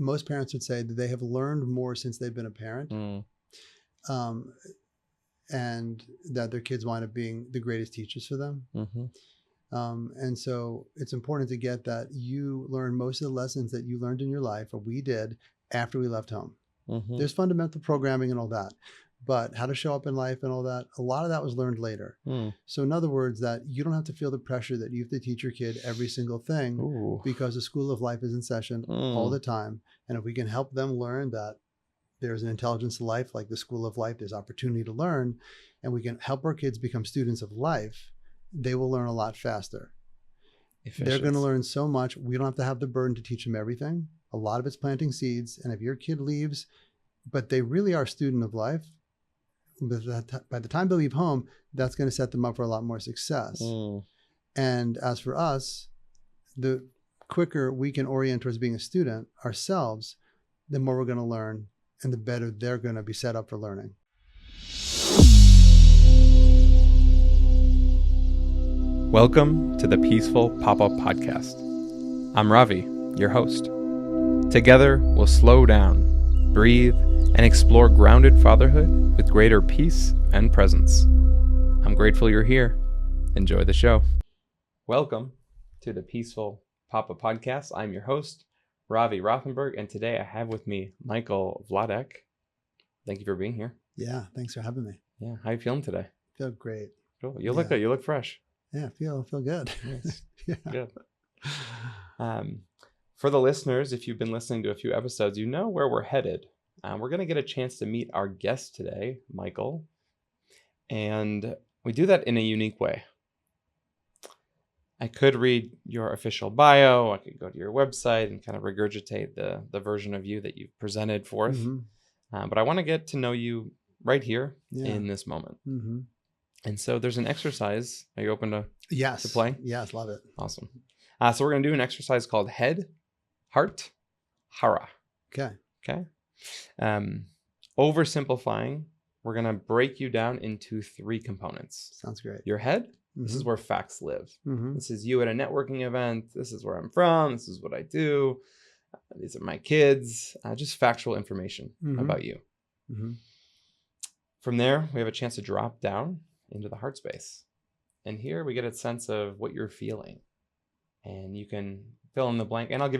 most parents would say that they have learned more since they've been a parent, and that their kids wind up being the greatest teachers for them. And so it's important to get that you learn most of the lessons that you learned in your life, or we did, after we left home. There's fundamental programming and all that, but how to show up in life and all that, a lot of that was learned later. So in other words, that you don't have to feel the pressure that you have to teach your kid every single thing because the school of life is in session all the time. And if we can help them learn that there's an intelligence to life, like the school of life, there's opportunity to learn, and we can help our kids become students of life, they will learn a lot faster. They're going to learn so much. We don't have to have the burden to teach them everything. A lot of it's planting seeds. And if your kid leaves, but they really are a student of life, by the time they leave home, that's going to set them up for a lot more success. And as for us, the quicker we can orient towards being a student ourselves, the more we're going to learn, and the better they're going to be set up for learning. Welcome to the Peaceful Pop-Up Podcast. I'm Ravi, your host. Together, we'll slow down, breathe, and explore grounded fatherhood with greater peace and presence. I'm grateful you're here. Enjoy the show. Welcome to the Peaceful Pop-Up Podcast. I'm your host, Ravi Rothenberg, and today I have with me Michael Vladeck. Thank you for being here. Yeah, thanks for having me. Yeah, how are you feeling today? Feel great. Cool. You look good. You look fresh. Yeah, feel good. Nice. Yeah. Good. For the listeners, if you've been listening to a few episodes, you know where we're headed. We're going to get a chance to meet our guest today, Michael, and we do that in a unique way. I could read your official bio. I could go to your website and kind of regurgitate the version of you that you've presented forth. But I want to get to know you right here in this moment. And so there's an exercise. Are you open to play? Yes, love it. Awesome. So we're going to do an exercise called head, heart, hara. Okay. Oversimplifying, we're going to break you down into three components. Sounds great. Your head, this is where facts live. This is you at a networking event. This is where I'm from. This is what I do. These are my kids. Just factual information about you. From there, we have a chance to drop down into the heart space. And here we get a sense of what you're feeling. And you can fill in the blank. And I'll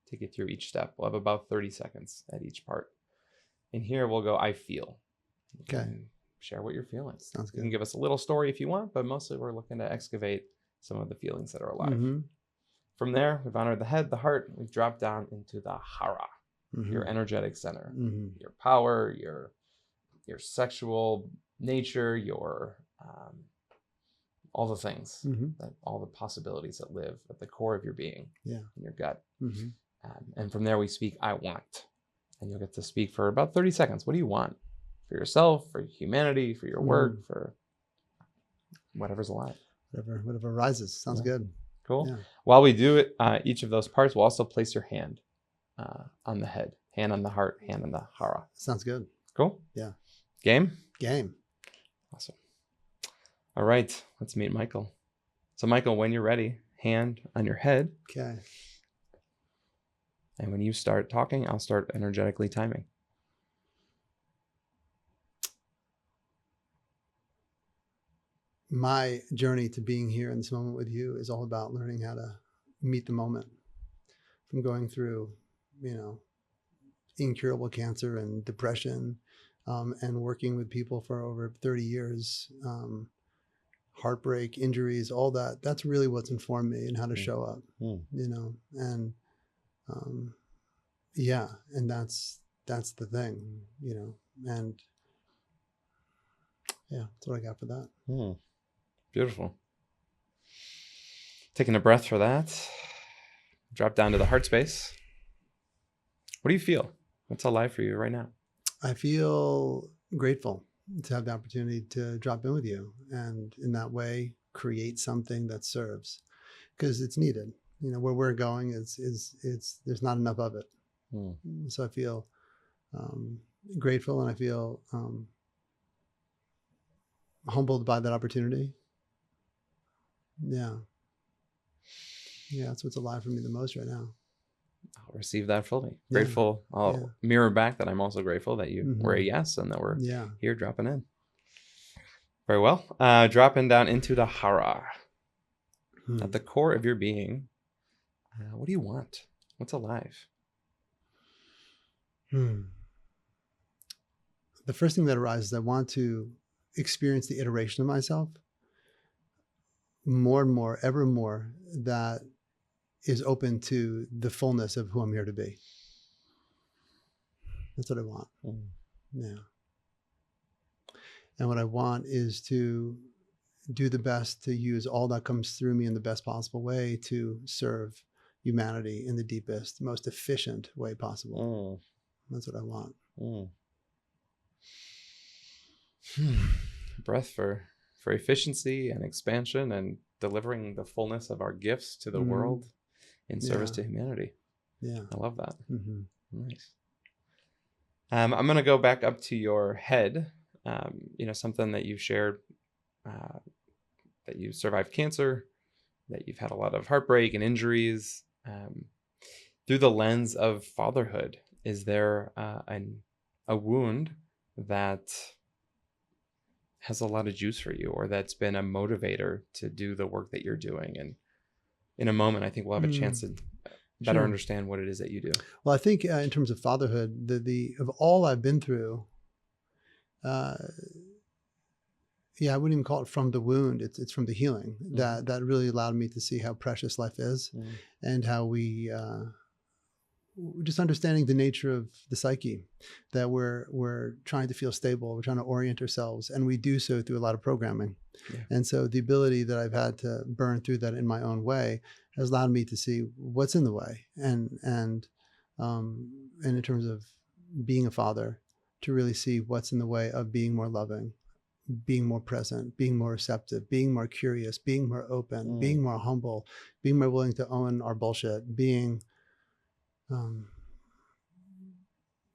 take you through each step. We'll have about 30 seconds at each part. And here we'll go, I feel. Okay. Share what you're feeling. Sounds good. You can give us a little story if you want, but mostly we're looking to excavate some of the feelings that are alive. From there, we've honored the head, the heart. We've dropped down into the hara, your energetic center, your power, your sexual nature, your all the things, that all the possibilities that live at the core of your being, in your gut. And from there, we speak, I want. And you'll get to speak for about 30 seconds. What do you want? For yourself, for humanity, for your work, for whatever's alive. Whatever rises. Sounds good. Cool. Yeah. While we do it, each of those parts, we'll also place your hand on the head, hand on the heart, hand on the hara. Sounds good. Cool? Yeah. Game? Game. Awesome. All right, let's meet Michael. So Michael, when you're ready, hand on your head. Okay. And when you start talking, I'll start energetically timing. My journey to being here in this moment with you is all about learning how to meet the moment. From going through, incurable cancer and depression, and working with people for over 30 years, heartbreak, injuries, all that. That's really what's informed me and how to show up, and and that's the thing, and that's what I got for that. Beautiful. Taking a breath for that. Drop down to the heart space. What do you feel? What's alive for you right now? I feel grateful to have the opportunity to drop in with you, and in that way create something that serves, because it's needed. Where we're going is there's not enough of it. So I feel grateful, and I feel humbled by that opportunity. Yeah, that's what's alive for me the most right now. I'll receive that fully. Grateful. I'll mirror back that I'm also grateful that you were a yes and that we're here dropping in. Very well. Dropping down into the hara. At the core of your being, what do you want? What's alive? The first thing that arises, I want to experience the iteration of myself more and more, ever more, that is open to the fullness of who I'm here to be. That's what I want. Yeah. And what I want is to do the best to use all that comes through me in the best possible way to serve humanity in the deepest, most efficient way possible. That's what I want. Breath for efficiency and expansion and delivering the fullness of our gifts to the world in service to humanity. Yeah. I love that. Nice. I'm going to go back up to your head. Something that you've shared, that you survived cancer, that you've had a lot of heartbreak and injuries. Through the lens of fatherhood, is there a wound that has a lot of juice for you, or that's been a motivator to do the work that you're doing? And in a moment, I think we'll have a chance to better understand what it is that you do. Well, I think in terms of fatherhood, the of all I've been through, I wouldn't even call it from the wound. It's from the healing that really allowed me to see how precious life is, and how we just understanding the nature of the psyche, that we're trying to feel stable, we're trying to orient ourselves, and we do so through a lot of programming. And so the ability that I've had to burn through that in my own way has allowed me to see what's in the way, and in terms of being a father, to really see what's in the way of being more loving, being more present, being more receptive, being more curious, being more open, being more humble, being more willing to own our bullshit, being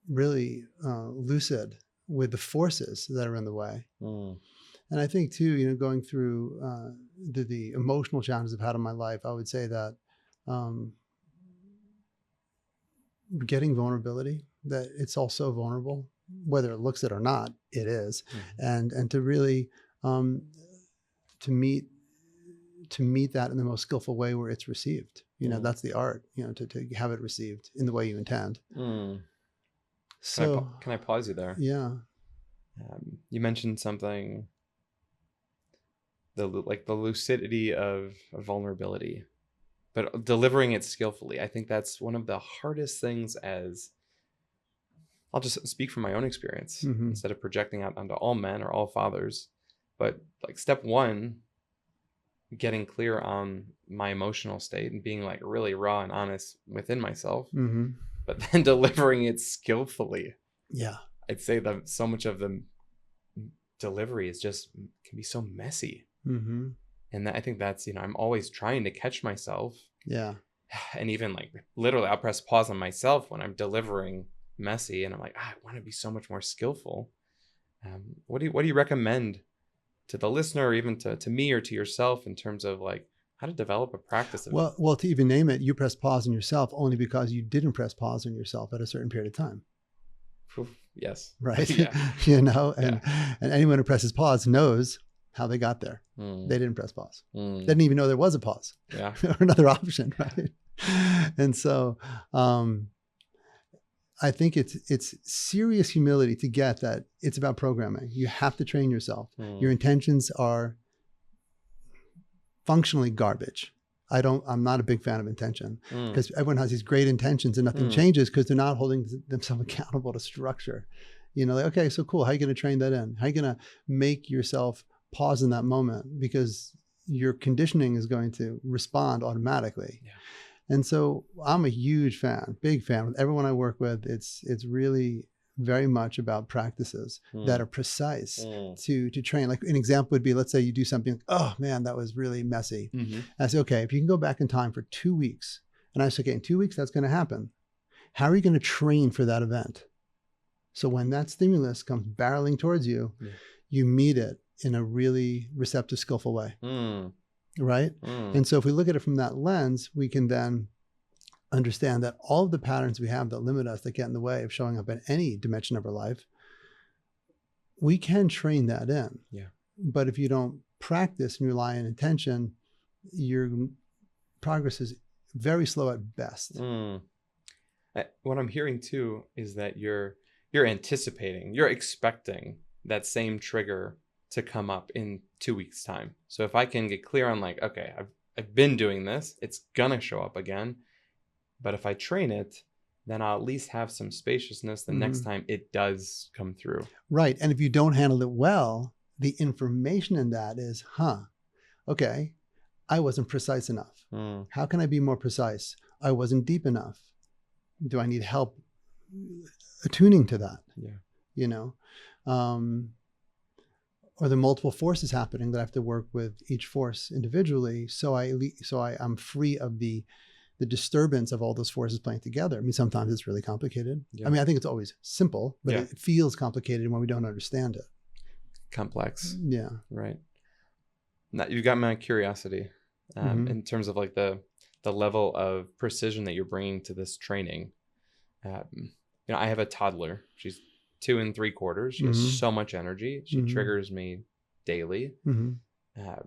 really lucid with the forces that are in the way. And I think too, going through the emotional challenges I've had in my life, I would say that getting vulnerability, that it's all so vulnerable, whether it looks it or not, it is. And to really to meet that in the most skillful way where it's received. That's the art, to have it received in the way you intend. So can I pause you there? Yeah. You mentioned something, the lucidity of vulnerability, but delivering it skillfully. I think that's one of the hardest things. As I'll just speak from my own experience instead of projecting out onto all men or all fathers, but like step one, getting clear on my emotional state and being like really raw and honest within myself, but then delivering it skillfully. Yeah. I'd say that so much of the delivery is can be so messy. And I think that's, I'm always trying to catch myself. Yeah. And even like literally I'll press pause on myself when I'm delivering messy, and I'm like, I want to be so much more skillful. What do you recommend to the listener, or even to me or to yourself, in terms of like how to develop a practice of well, to even name it, you press pause on yourself only because you didn't press pause on yourself at a certain period of time. Yes. Right. And anyone who presses pause knows how they got there. They didn't press pause. They didn't even know there was a pause. Yeah. Or another option. Right. And so I think it's serious humility to get that it's about programming. You have to train yourself. Your intentions are functionally garbage. I'm not a big fan of intention, because everyone has these great intentions and nothing changes because they're not holding themselves accountable to structure. Like, okay, so cool. How are you going to train that in? How are you going to make yourself pause in that moment? Because your conditioning is going to respond automatically. Yeah. And so I'm a huge fan, big fan. With everyone I work with, it's really very much about practices that are precise to train. Like an example would be, let's say you do something, oh man, that was really messy. I say, okay, if you can go back in time for 2 weeks, and I say, okay, in 2 weeks, that's going to happen. How are you going to train for that event? So when that stimulus comes barreling towards you, you meet it in a really receptive, skillful way. Right? And so if we look at it from that lens, we can then understand that all of the patterns we have that limit us, that get in the way of showing up in any dimension of our life, we can train that in. Yeah. But if you don't practice and rely on intention, your progress is very slow at best. What I'm hearing too is that you're anticipating, you're expecting that same trigger to come up in 2 weeks' time. So if I can get clear on like, okay, I've been doing this, it's gonna show up again. But if I train it, then I'll at least have some spaciousness the next time it does come through. Right. And if you don't handle it well, the information in that is, okay, I wasn't precise enough. How can I be more precise? I wasn't deep enough. Do I need help attuning to that? Yeah. You know, or the multiple forces happening that I have to work with each force individually. So I'm free of the disturbance of all those forces playing together. I mean, sometimes it's really complicated. Yeah. I mean, I think it's always simple, but it feels complicated when we don't understand it. Complex. Yeah. Right. Now, you got my curiosity in terms of like the level of precision that you're bringing to this training. I have a toddler. She's 2 3/4. She has so much energy. She triggers me daily. How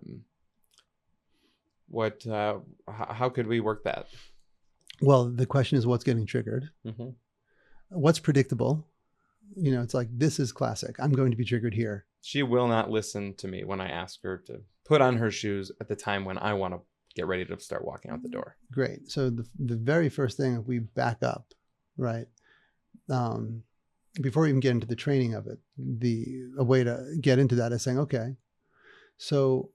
could we work that? Well, the question is what's getting triggered? What's predictable? It's like, this is classic. I'm going to be triggered here. She will not listen to me when I ask her to put on her shoes at the time when I want to get ready to start walking out the door. Great. So the very first thing, if we back up, right? Before we even get into the training of it, a way to get into that is saying, okay, so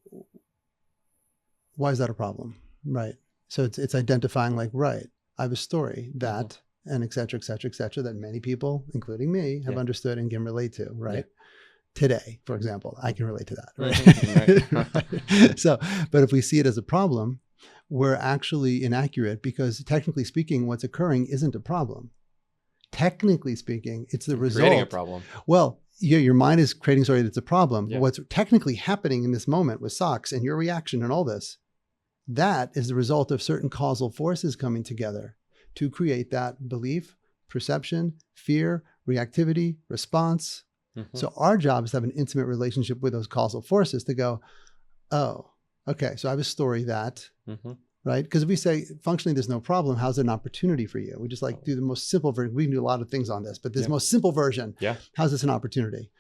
why is that a problem? Right. So it's identifying like, right, I have a story that, and et cetera, that many people, including me, have understood and can relate to, right? Yeah. Today, for example, I can relate to that, right? Right. So, but if we see it as a problem, we're actually inaccurate, because technically speaking, what's occurring isn't a problem. Technically speaking, it's the result. Creating a problem. Well, yeah, your mind is creating a story that's a problem. Yeah. But what's technically happening in this moment with socks and your reaction and all this, that is the result of certain causal forces coming together to create that belief, perception, fear, reactivity, response. So our job is to have an intimate relationship with those causal forces to go, oh, okay, so I have a story that, right? Because if we say functionally there's no problem, how's there an opportunity for you? We just like do the most simple version. We can do a lot of things on this, but this most simple version, how's this an opportunity?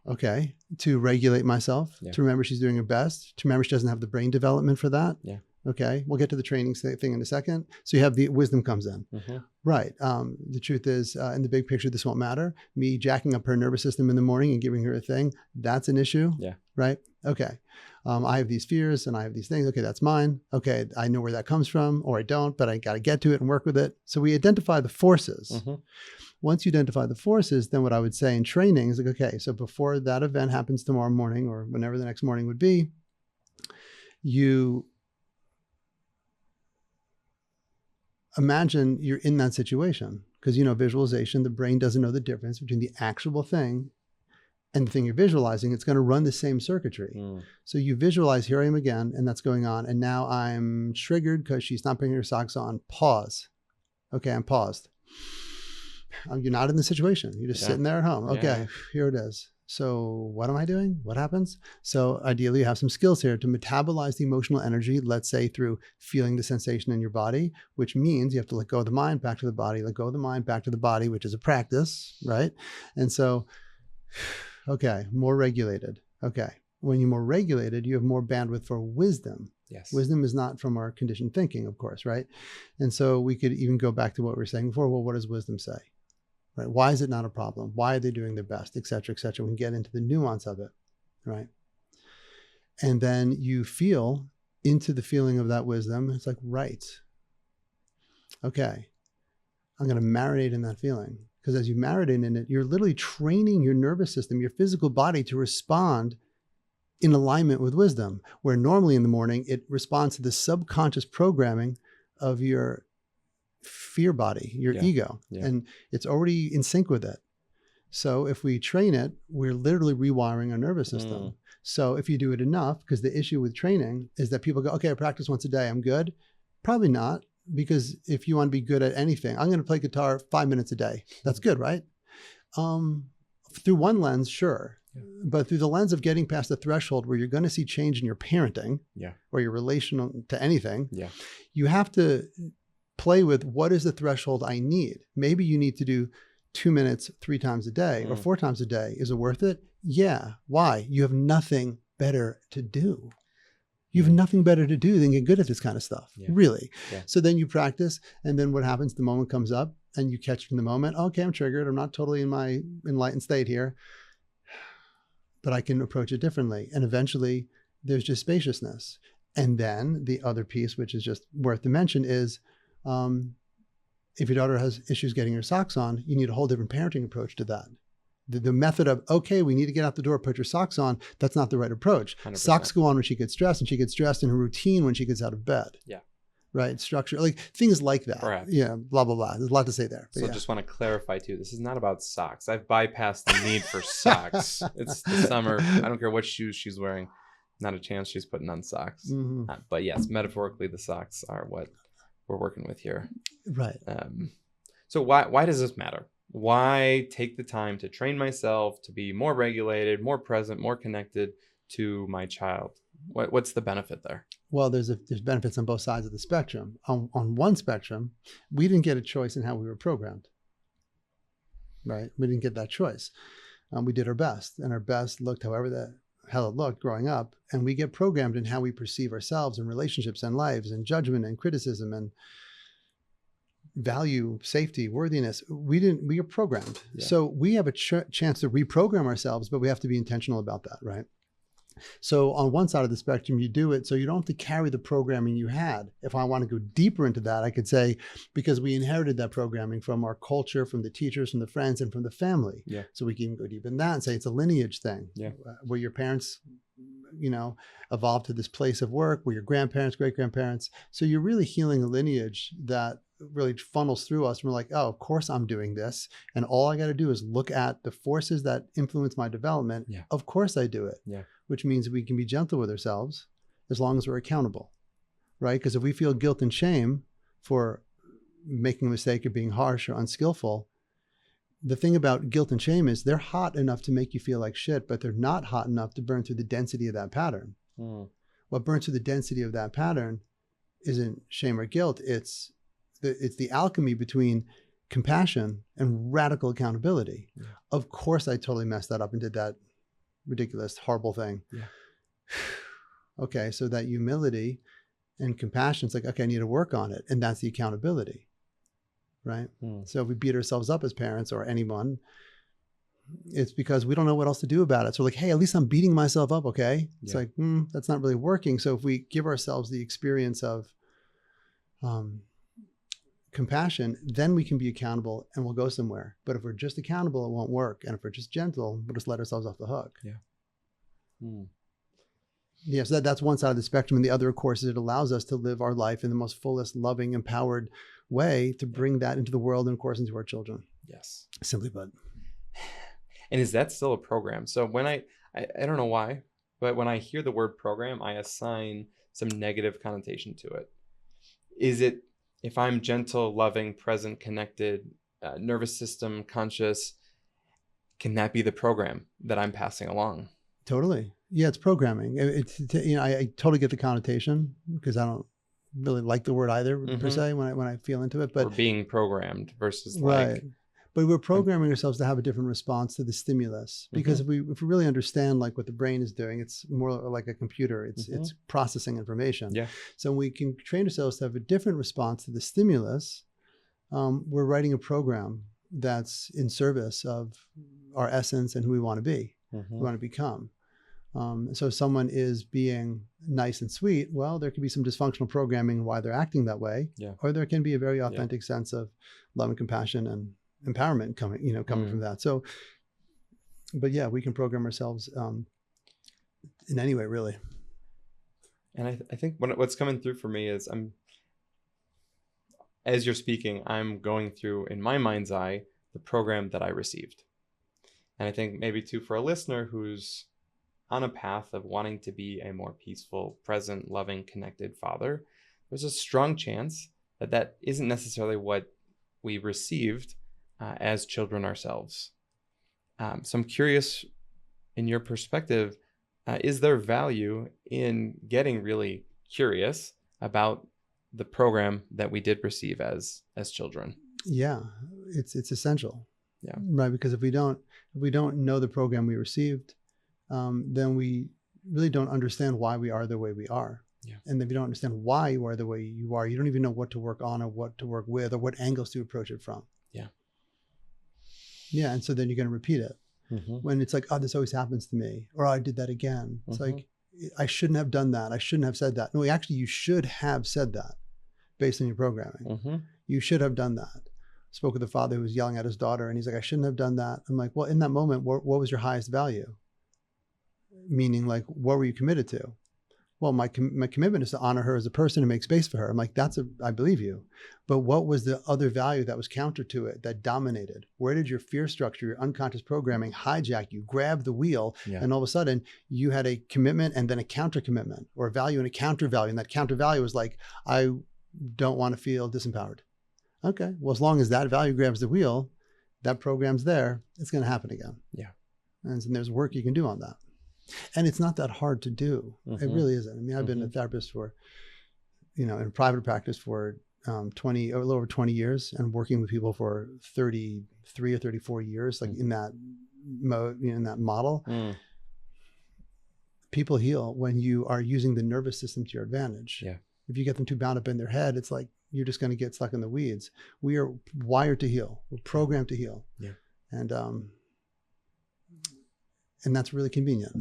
Okay, to regulate myself, to remember she's doing her best, to remember she doesn't have the brain development for that. Okay, we'll get to the training thing in a second. So you have the wisdom comes in. Right. The truth is, in the big picture, this won't matter. Me jacking up her nervous system in the morning and giving her a thing, that's an issue. Yeah. Right. Okay. I have these fears and I have these things. Okay, that's mine. Okay, I know where that comes from, or I don't, but I got to get to it and work with it. So we identify the forces. Once you identify the forces, then what I would say in training is like, okay, so before that event happens tomorrow morning or whenever the next morning would be, you imagine you're in that situation, because visualization, the brain doesn't know the difference between the actual thing and the thing you're visualizing. It's going to run the same circuitry. So you visualize, here I am again, and that's going on. And now I'm triggered because she's not putting her socks on. Pause. Okay, I'm paused. You're not in the situation. You're just sitting there at home. Okay, here it is. So what am I doing? What happens? So ideally you have some skills here to metabolize the emotional energy, let's say through feeling the sensation in your body, which means you have to let go of the mind, back to the body, let go of the mind, back to the body, which is a practice, right? And so, okay, more regulated. Okay. When you're more regulated, you have more bandwidth for wisdom. Yes. Wisdom is not from our conditioned thinking, of course, right? And so we could even go back to what we were saying before. Well, what does wisdom say? Right? Why is it not a problem? Why are they doing their best, et cetera, et cetera? We can get into the nuance of it, right? And then you feel into the feeling of that wisdom. It's like, right. Okay. I'm going to marinate in that feeling, because as you marinate in it, you're literally training your nervous system, your physical body to respond in alignment with wisdom, where normally in the morning, it responds to the subconscious programming of your fear body, your ego, and it's already in sync with it. So if we train it, we're literally rewiring our nervous system. So if you do it enough, because the issue with training is that people go, okay, I practice once a day, I'm good. Probably not, because if you want to be good at anything, I'm going to play guitar 5 minutes a day. That's good, right? Through one lens, sure. Yeah. But through the lens of getting past the threshold where you're going to see change in your parenting or your relation to anything, you have to play with what is the threshold I need. Maybe you need to do 2 minutes 3 times a day or 4 times a day. Is it worth it? Yeah. Why? You have nothing better to do. You have nothing better to do than get good at this kind of stuff. Really. So then you practice, and then what happens? The moment comes up and you catch it in the moment. Okay, I'm triggered. I'm not totally in my enlightened state here, but I can approach it differently. And eventually there's just spaciousness. And then the other piece, which is just worth to mention, is if your daughter has issues getting her socks on, you need a whole different parenting approach to that. The method of, okay, we need to get out the door, put your socks on, that's not the right approach. 100%. Socks go on when she gets dressed, and she gets dressed in her routine when she gets out of bed. Yeah. Right? Structure, like things like that. Correct. Yeah, blah, blah, blah. There's a lot to say there. So I just want to clarify too, this is not about socks. I've bypassed the need for socks. It's the summer. I don't care what shoes she's wearing. Not a chance she's putting on socks. But yes, metaphorically, the socks are what we're working with here. Right. So why does this matter? Why take the time to train myself to be more regulated, more present, more connected to my child? What's the benefit there? Well, there's benefits on both sides of the spectrum. On one spectrum, we didn't get a choice in how we were programmed. Right? We didn't get that choice. We did our best, and our best looked however the hell it looked growing up. And we get programmed in how we perceive ourselves and relationships and lives and judgment and criticism and value, safety, worthiness. We are programmed. Yeah. So we have a chance to reprogram ourselves, but we have to be intentional about that, right? So on one side of the spectrum, you do it so you don't have to carry the programming you had. If I want to go deeper into that, I could say, because we inherited that programming from our culture, from the teachers, from the friends, and from the family. Yeah. So we can even go deep in that and say it's a lineage thing, where your parents, evolved to this place of work, where your grandparents, great-grandparents. So you're really healing a lineage that really funnels through us. And we're like, oh, of course I'm doing this. And all I got to do is look at the forces that influence my development. Yeah. Of course I do it. Yeah. Which means we can be gentle with ourselves as long as we're accountable, right? Because if we feel guilt and shame for making a mistake or being harsh or unskillful, the thing about guilt and shame is they're hot enough to make you feel like shit, but they're not hot enough to burn through the density of that pattern. What burns through the density of that pattern isn't shame or guilt. It's the alchemy between compassion and radical accountability. Yeah. Of course, I totally messed that up and did that ridiculous, horrible thing. Yeah. Okay, so that humility and compassion, it's like, okay, I need to work on it. And that's the accountability, right? So if we beat ourselves up as parents or anyone, it's because we don't know what else to do about it. So like, hey, at least I'm beating myself up, okay? It's like, that's not really working. So if we give ourselves the experience of compassion, then we can be accountable and we'll go somewhere. But if we're just accountable, it won't work. And if we're just gentle, we'll just let ourselves off the hook. Yeah. Yeah, so that's one side of the spectrum. And the other, of course, is it allows us to live our life in the most fullest, loving, empowered way to bring that into the world and, of course, into our children. Yes. Simply put. And is that still a program? So when I don't know why, but when I hear the word program, I assign some negative connotation to it. Is it, if I'm gentle, loving, present, connected, nervous system, conscious, can that be the program that I'm passing along? Totally. Yeah, it's programming. I totally get the connotation because I don't really like the word either per se when I feel into it. But we're being programmed versus right. But we're programming ourselves to have a different response to the stimulus because if we really understand like what the brain is doing, it's more like a computer. It's processing information. Yeah. So we can train ourselves to have a different response to the stimulus. We're writing a program that's in service of our essence and who we want to be, who we want to become. So if someone is being nice and sweet, well, there can be some dysfunctional programming why they're acting that way, or there can be a very authentic sense of love and compassion and empowerment coming from that. So, but yeah, we can program ourselves in any way, really. And I think what's coming through for me is as you're speaking, I'm going through in my mind's eye the program that I received. And I think maybe too for a listener who's on a path of wanting to be a more peaceful, present, loving, connected father, there's a strong chance that isn't necessarily what we received as children ourselves. So I'm curious, in your perspective, is there value in getting really curious about the program that we did receive as children? Yeah, it's essential. Yeah. Right. Because if we don't know the program we received, then we really don't understand why we are the way we are. Yeah. And if you don't understand why you are the way you are, you don't even know what to work on or what to work with or what angles to approach it from. Yeah. Yeah. And so then you're going to repeat it. Mm-hmm. When it's like, oh, this always happens to me, or oh, I did that again. It's like, I shouldn't have done that. I shouldn't have said that. No, actually, you should have said that based on your programming. Mm-hmm. You should have done that. Spoke with a father who was yelling at his daughter, and he's like, I shouldn't have done that. I'm like, well, in that moment, what was your highest value? Meaning, like, what were you committed to? Well, my commitment is to honor her as a person and make space for her. I'm like, I believe you. But what was the other value that was counter to it, that dominated? Where did your fear structure, your unconscious programming hijack you, grab the wheel, and all of a sudden you had a commitment and then a counter commitment, or a value and a counter value. And that counter value was like, I don't want to feel disempowered. Okay, well, as long as that value grabs the wheel, that program's there, it's going to happen again. Yeah. And there's work you can do on that. And it's not that hard to do. Mm-hmm. It really isn't. I mean, I've been a therapist for, in private practice for a little over 20 years, and working with people for 33 or 34 years, like in that mode, in that model. People heal when you are using the nervous system to your advantage. Yeah. If you get them too bound up in their head, it's like, you're just going to get stuck in the weeds. We are wired to heal. We're programmed to heal. Yeah. And that's really convenient,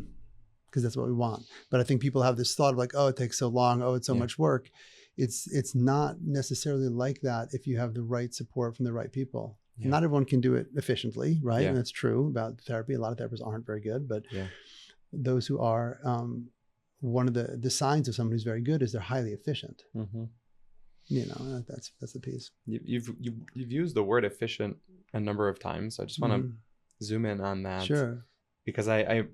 because that's what we want. But I think people have this thought of like, oh, it takes so long. Oh, it's so much work. It's not necessarily like that if you have the right support from the right people. Yeah. Not everyone can do it efficiently, right? Yeah. And that's true about therapy. A lot of therapists aren't very good, but those who are, one of the signs of someone who's very good is they're highly efficient. Mm-hmm. That's the piece. You've used the word efficient a number of times. I just want to zoom in on that. Sure. Because I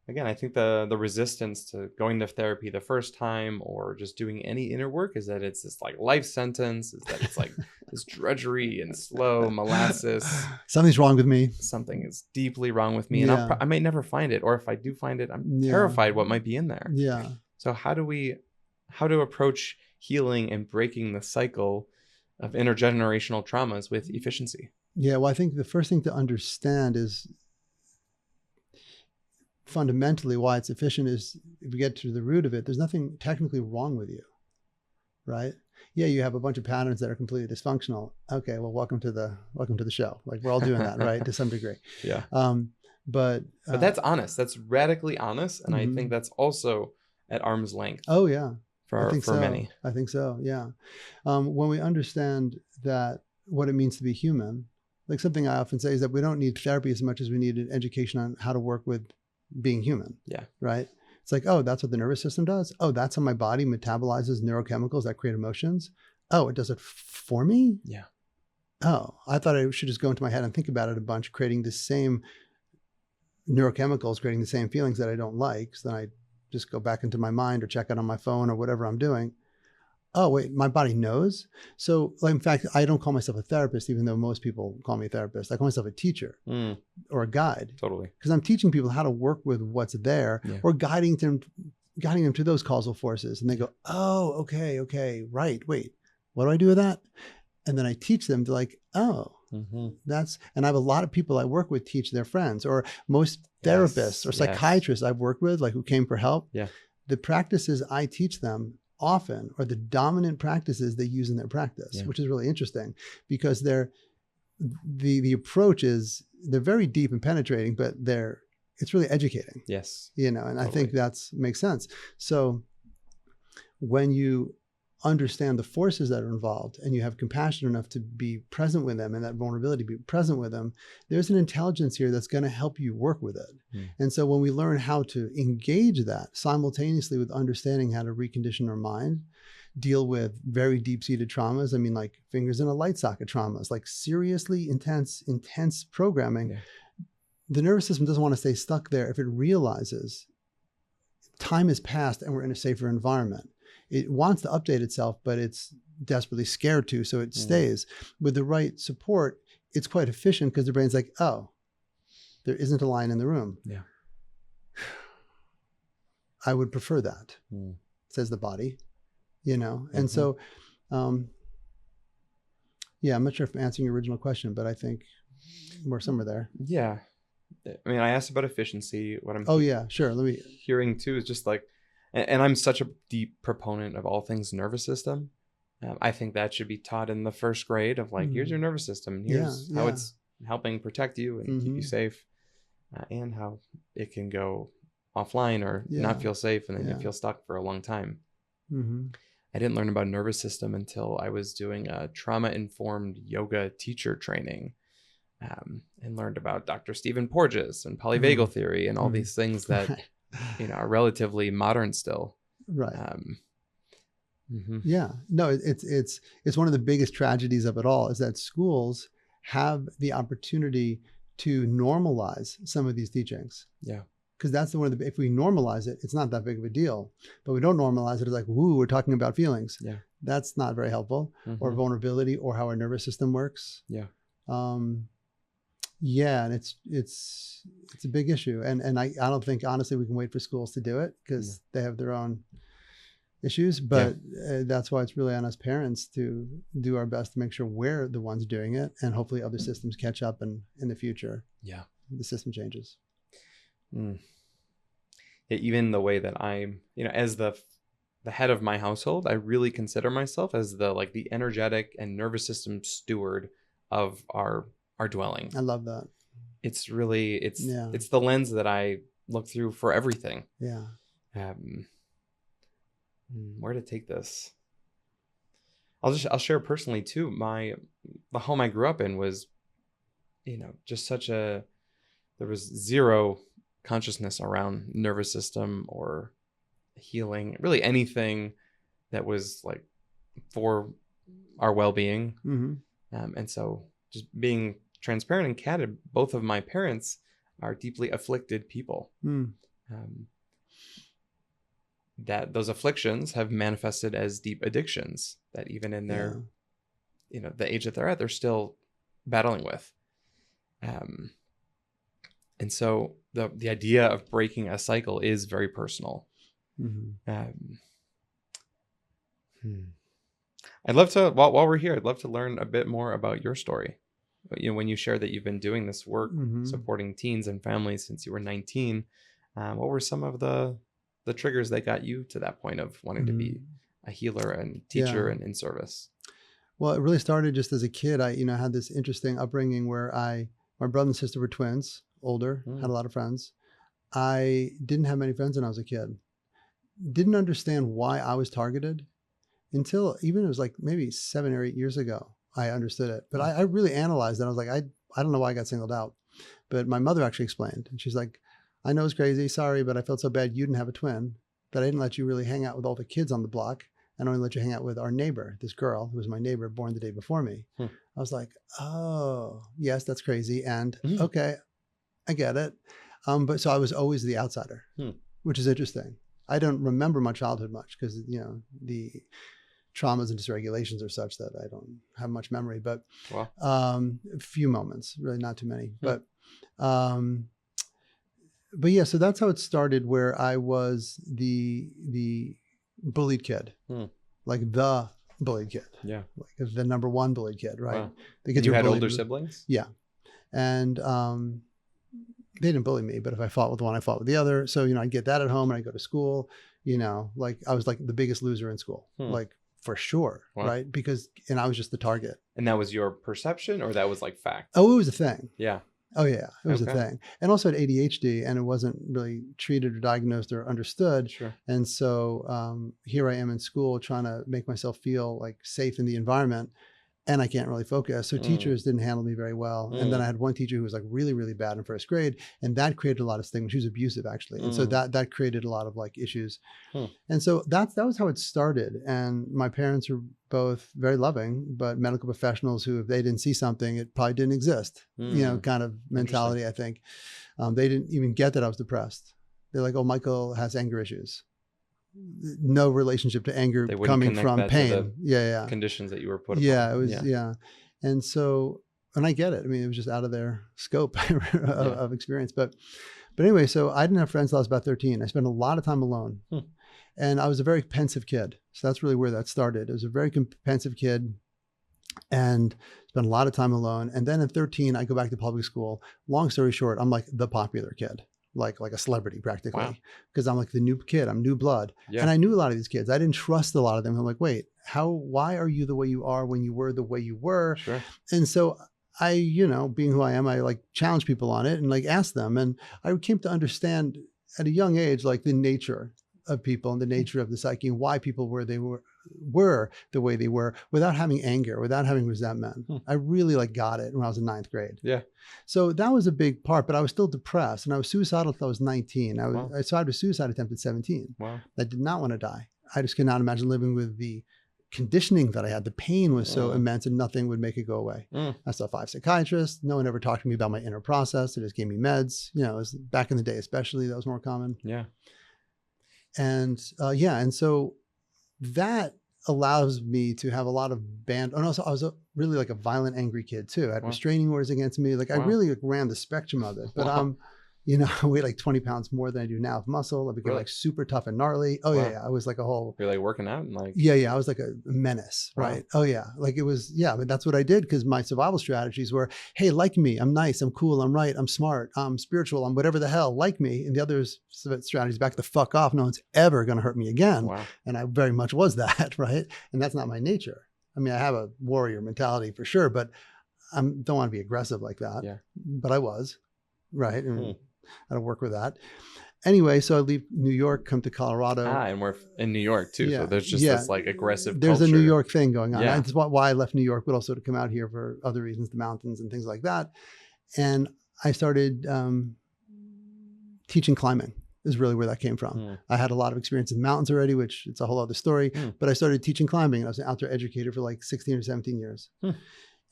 think the resistance to going to therapy the first time, or just doing any inner work, is that it's this like life sentence, is that it's like this drudgery and slow molasses. Something's wrong with me. Something is deeply wrong with me. And I might never find it. Or if I do find it, I'm terrified what might be in there. Yeah. So how to approach healing and breaking the cycle of intergenerational traumas with efficiency? Yeah, well, I think the first thing to understand is fundamentally why it's efficient is, if we get to the root of it, there's nothing technically wrong with you, right? Yeah, you have a bunch of patterns that are completely dysfunctional. Okay, well, welcome to the show. Like, we're all doing that, right? To some degree. Yeah. But that's honest. That's radically honest, and I think that's also at arm's length. Oh yeah. For many. I think so. Yeah. When we understand that, what it means to be human, like something I often say is that we don't need therapy as much as we need an education on how to work with being human. Yeah. Right. It's like, oh, that's what the nervous system does. Oh, that's how my body metabolizes neurochemicals that create emotions. Oh, it does it for me? Yeah. Oh, I thought I should just go into my head and think about it a bunch, creating the same neurochemicals, creating the same feelings that I don't like. So then I just go back into my mind or check it on my phone or whatever I'm doing. Oh, wait, my body knows. So, like, in fact, I don't call myself a therapist, even though most people call me a therapist. I call myself a teacher or a guide. Totally. Because I'm teaching people how to work with what's there, or guiding them to those causal forces. And they go, oh, okay, right, wait, what do I do with that? And then I teach them to like, oh, and I have a lot of people I work with teach their friends, or most therapists or psychiatrists I've worked with, like who came for help. Yeah. The practices I teach them often are the dominant practices they use in their practice, which is really interesting, because the approach is, they're very deep and penetrating, but it's really educating. Yes. And totally. I think makes sense. So when you understand the forces that are involved and you have compassion enough to be present with them, and that vulnerability, be present with them, there's an intelligence here that's going to help you work with it. And so when we learn how to engage that simultaneously with understanding how to recondition our mind, deal with very deep-seated traumas, I mean, like fingers in a light socket traumas, like seriously intense programming, the nervous system doesn't want to stay stuck there if it realizes time has passed and we're in a safer environment. It wants to update itself, but it's desperately scared to, so it stays. With the right support, it's quite efficient because the brain's like, oh, there isn't a lion in the room. Yeah. I would prefer that, says the body, you know? And so, yeah, I'm not sure if I'm answering your original question, but I think we're somewhere there. Yeah. I mean, I asked about efficiency. What I'm yeah, sure. hearing too is just like, and I'm such a deep proponent of all things nervous system. I think that should be taught in the first grade of like, here's your nervous system. And here's how it's helping protect you and keep you safe, and how it can go offline or not feel safe. And then you feel stuck for a long time. I didn't learn about nervous system until I was doing a trauma-informed yoga teacher training, and learned about Dr. Stephen Porges and polyvagal theory and all these things that, you know, are relatively modern still. Right. Yeah, no, it's one of the biggest tragedies of it all is that schools have the opportunity to normalize some of these teachings. Yeah. Because that's if we normalize it, it's not that big of a deal. But we don't normalize it. It's like, woo, we're talking about feelings. Yeah. That's not very helpful. Or vulnerability, or how our nervous system works. Yeah. Yeah, and it's a big issue. And I don't think, honestly, we can wait for schools to do it because they have their own issues. But that's why it's really on us parents to do our best to make sure we're the ones doing it. And hopefully other systems catch up in the future. Yeah. The system changes. Even the way that I'm, you know, as the head of my household, I really consider myself as the energetic and nervous system steward of our dwelling. I love that. It's really, it's the lens that I look through for everything. Yeah. Where to take this? I'll share personally too. The home I grew up in was, you know, just there was zero consciousness around nervous system or healing, really anything that was like for our well-being. And so just being transparent and candid, both of my parents are deeply afflicted people. That those afflictions have manifested as deep addictions that even in their, you know, the age that they're at, they're still battling with. And so the idea of breaking a cycle is very personal. I'd love to, while we're here, I'd love to learn a bit more about your story. You know, when you share that you've been doing this work, supporting teens and families since you were 19, what were some of the triggers that got you to that point of wanting to be a healer and teacher and in service? Well, it really started just as a kid. I, you know, had this interesting upbringing where my brother and sister were twins, older, had a lot of friends. I didn't have many friends when I was a kid. Didn't understand why I was targeted until even it was like maybe 7 or 8 years ago. I understood it, but I really analyzed it. I was like, I don't know why I got singled out, but my mother actually explained, and she's like, I know it's crazy, sorry, but I felt so bad you didn't have a twin that I didn't let you really hang out with all the kids on the block. And only let you hang out with our neighbor, this girl who was my neighbor, born the day before me. I was like, oh, yes, that's crazy. And okay, I get it. But so I was always the outsider, which is interesting. I don't remember my childhood much because, you know, the traumas and dysregulations are such that I don't have much memory, but a few moments, really not too many. But yeah, so that's how it started, where I was the bullied kid, like the bullied kid. Yeah. Like the number one bullied kid, right? Wow. You had older siblings? Yeah. And they didn't bully me, but if I fought with one, I fought with the other. So, you know, I'd get that at home and I'd go to school, you know, like I was like the biggest loser in school, like for sure. Wow. Right. And I was just the target. And that was your perception, or that was like fact? Oh, it was a thing. Yeah. Oh yeah, it was a thing. And also had ADHD, and it wasn't really treated or diagnosed or understood. Sure. And so here I am in school trying to make myself feel like safe in the environment, and I can't really focus. So teachers didn't handle me very well. And then I had one teacher who was like really, really bad in first grade, and that created a lot of stigma. She was abusive actually. And so that created a lot of like issues. And so that was how it started. And my parents were both very loving, but medical professionals who, if they didn't see something, it probably didn't exist, you know, kind of mentality, I think. They didn't even get that I was depressed. They're like, oh, Michael has anger issues. no relationship to anger coming from pain. Yeah. Conditions that you were put upon. It was, yeah. And so, and I get it. I mean, it was just out of their scope of experience. But anyway, so I didn't have friends till I was about 13. I spent a lot of time alone. And I was a very pensive kid. So that's really where that started. I was a very pensive kid and spent a lot of time alone. And then at 13, I go back to public school. Long story short, I'm like the popular kid, like a celebrity practically, because I'm like the new kid. I'm new blood. Yeah. And I knew a lot of these kids. I didn't trust a lot of them. I'm like, wait, why are you the way you are when you were the way you were? Sure. And so I, being who I am, I like challenge people on it and like ask them. And I came to understand at a young age, like the nature of people and the nature of the psyche and why people were the way they were without having anger, without having resentment. I really like got it when I was in 9th grade. Yeah. So that was a big part, but I was still depressed and I was suicidal until I was 19. I tried a suicide attempt at 17. Wow. I did not want to die. I just could not imagine living with the conditioning that I had. The pain was so immense and nothing would make it go away. I saw 5 psychiatrists. No one ever talked to me about my inner process. They just gave me meds. It was back in the day, especially that was more common. Yeah. And and so that allows me to have a lot of I was really like a violent, angry kid too. I had restraining orders against me. Like I really ran the spectrum of it. But I weighed like 20 pounds more than I do now of muscle. I became like super tough and gnarly. I was like a whole. You're like working out and like. Yeah. I was like a menace, right? Oh yeah. Like it was, but that's what I did because my survival strategies were, hey, like me, I'm nice, I'm cool, I'm right, I'm smart, I'm spiritual, I'm whatever the hell, like me. And the other strategies, back the fuck off. No one's ever going to hurt me again. Wow. And I very much was that, right? And that's not my nature. I mean, I have a warrior mentality for sure, but I don't want to be aggressive like that. Yeah. But I was, right? And I don't work with that. Anyway, so I leave New York, come to Colorado. And we're in New York too. Yeah. So there's just this like aggressive There's culture. a New York thing going on. Yeah. That's why I left New York, but also to come out here for other reasons, the mountains and things like that. And I started teaching climbing is really where that came from. I had a lot of experience in mountains already, which it's a whole other story, but I started teaching climbing. I was an outdoor educator for like 16 or 17 years.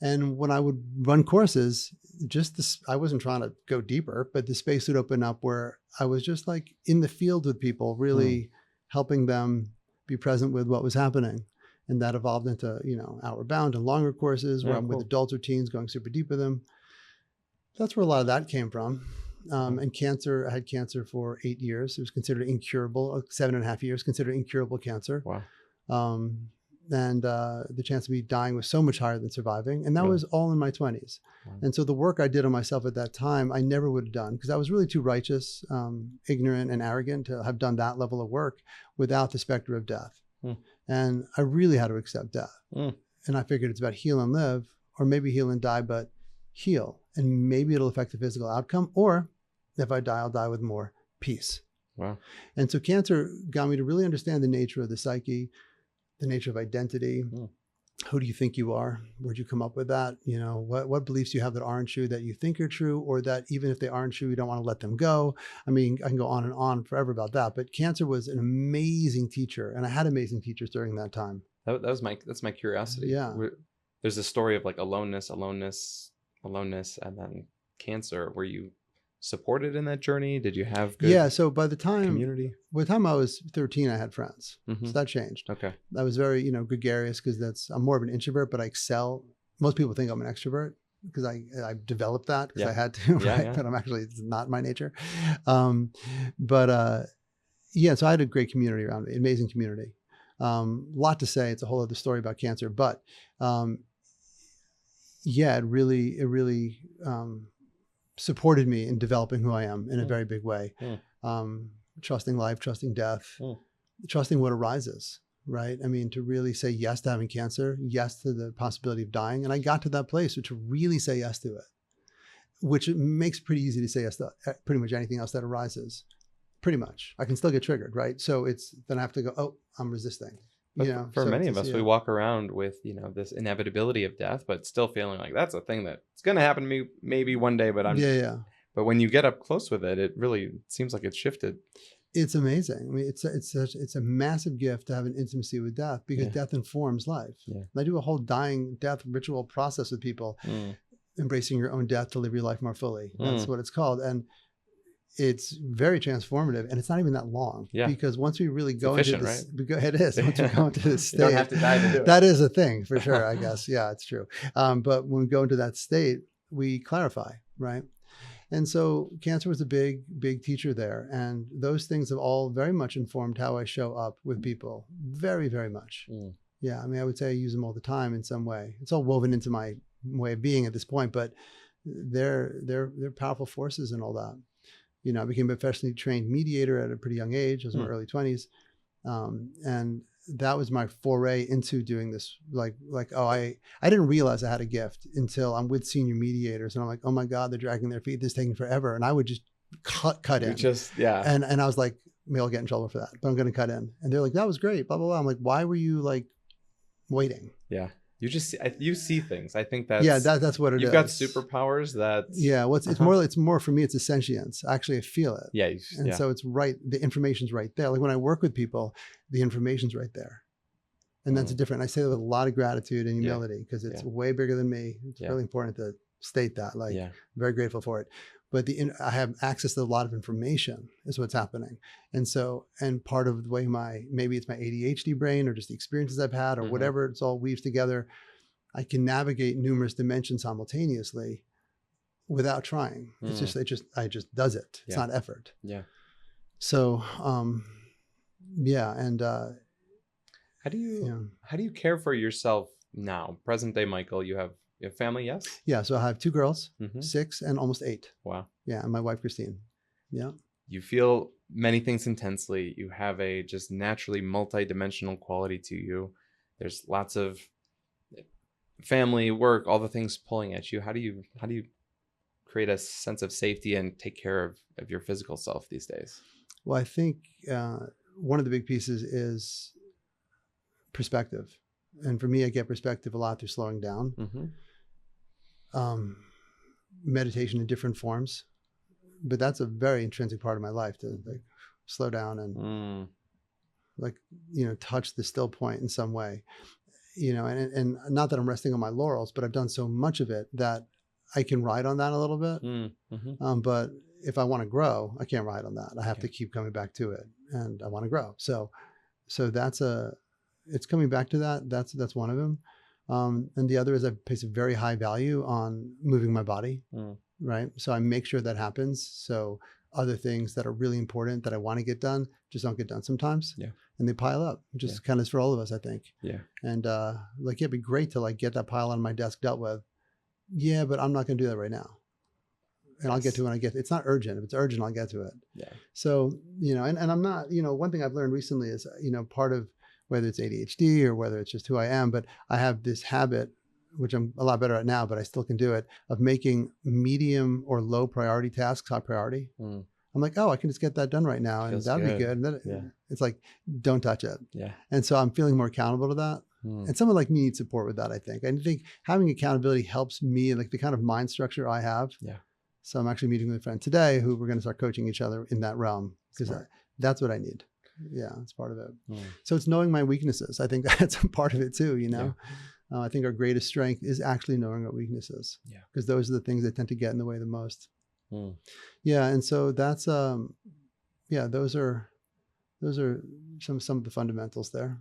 And when I would run courses, I wasn't trying to go deeper, but the space would open up where I was just like in the field with people, really helping them be present with what was happening. And that evolved into, hour bound and longer courses where I'm with adults or teens going super deep with them. That's where a lot of that came from. And cancer, I had cancer for 8 years. It was considered incurable, 7.5 years, considered incurable cancer. Wow. And the chance of me dying was so much higher than surviving. And that was all in my 20s. Wow. And so the work I did on myself at that time, I never would have done because I was really too righteous, ignorant, and arrogant to have done that level of work without the specter of death. And I really had to accept death. And I figured it's about heal and live, or maybe heal and die, but heal. And maybe it'll affect the physical outcome. Or if I die, I'll die with more peace. Wow. And so cancer got me to really understand the nature of the psyche, the nature of identity. Who do you think you are? Where'd you come up with that? What beliefs you have that aren't true, that you think are true, or that even if they aren't true, you don't want to let them go. I mean, I can go on and on forever about that, but cancer was an amazing teacher. And I had amazing teachers during that time. That's my curiosity. Yeah. There's a story of like aloneness, and then cancer. Were you supported in that journey? Did you have good so by the time I was 13, I had friends. So that changed. Okay. I was very gregarious because I'm more of an introvert, but I excel. Most people think I'm an extrovert because I developed that because I had to, right? But it's not my nature. So I had a great community around me, amazing community. Lot to say. It's a whole other story about cancer, but it really supported me in developing who I am in a very big way. Trusting life, trusting death, trusting what arises, right? I mean, to really say yes to having cancer, yes to the possibility of dying. And I got to that place to really say yes to it, which makes it pretty easy to say yes to pretty much anything else that arises. Pretty much. I can still get triggered, right? So then I have to go, I'm resisting. But for many of us, we walk around with, this inevitability of death, but still feeling like that's a thing that's going to happen to me maybe one day, but But when you get up close with it, it really seems like it's shifted. It's amazing. I mean, it's a massive gift to have an intimacy with death because death informs life. And I do a whole dying death ritual process with people, embracing your own death to live your life more fully. That's what it's called. And it's very transformative, and it's not even that long. Yeah. Because once we really go into this, right? It is. Once we go into this state, you don't have to dive into it. That is a thing for sure, I guess. Yeah, it's true. But when we go into that state, we clarify, right? And so cancer was a big, big teacher there. And those things have all very much informed how I show up with people. Very, very much. Yeah. I mean, I would say I use them all the time in some way. It's all woven into my way of being at this point, but they're powerful forces and all that. You know, I became a professionally trained mediator at a pretty young age. I was in my early 20s. And that was my foray into doing this. I didn't realize I had a gift until I'm with senior mediators and I'm like, oh my God, they're dragging their feet. This is taking forever. And I would just cut in. And I was like, maybe I'll get in trouble for that, but I'm going to cut in. And they're like, that was great, blah, blah, blah. I'm like, why were you like waiting? Yeah. You see things. I think that's that's what it is. You've got superpowers that. Yeah. It's more for me, it's a sentience. Actually, I feel it. Yeah. So it's right. The information's right there. Like when I work with people, the information's right there. And that's different. I say that with a lot of gratitude and humility because it's way bigger than me. It's really important to state that. I'm very grateful for it. But I have access to a lot of information is what's happening. And part of the way maybe it's my ADHD brain or just the experiences I've had or whatever, it's all weaves together. I can navigate numerous dimensions simultaneously without trying. It's I just does it. It's not effort. Yeah. So, And, how do you care for yourself now? Present day Michael, you have family, yes? Yeah, so I have 2 girls, 6 and almost 8. Wow. Yeah, and my wife Christine. Yeah. You feel many things intensely. You have a just naturally multi-dimensional quality to you. There's lots of family, work, all the things pulling at you. How do you create a sense of safety and take care of your physical self these days? Well, I think one of the big pieces is perspective. And for me, I get perspective a lot through slowing down. Meditation in different forms. But that's a very intrinsic part of my life to like slow down and touch the still point in some way. And not that I'm resting on my laurels, but I've done so much of it that I can ride on that a little bit. But if I want to grow, I can't ride on that. I have to keep coming back to it, and I want to grow. So it's coming back to that. That's one of them. And the other is I place a very high value on moving my body. Right. So I make sure that happens. So other things that are really important that I want to get done just don't get done sometimes. Yeah. And they pile up, just kind of for all of us, I think. Yeah. And it'd be great to get that pile on my desk dealt with. Yeah, but I'm not going to do that right now. And I'll get to it when I get. It's not urgent. If it's urgent, I'll get to it. Yeah. So, and I'm not, one thing I've learned recently is, part of whether it's ADHD or whether it's just who I am, but I have this habit, which I'm a lot better at now, but I still can do it, of making medium or low priority tasks high priority. I'm like, oh, I can just get that done right now. And that'd be good. And then it's like, don't touch it. Yeah. And so I'm feeling more accountable to that. And someone like me needs support with that, I think. I think having accountability helps me, like the kind of mind structure I have. Yeah. So I'm actually meeting with a friend today who we're going to start coaching each other in that realm because that's what I need. Yeah, it's part of it. So it's knowing my weaknesses. I think that's a part of it too, Yeah. I think our greatest strength is actually knowing our weaknesses. Yeah. Because those are the things that tend to get in the way the most. Yeah. And so that's, those are some of the fundamentals there.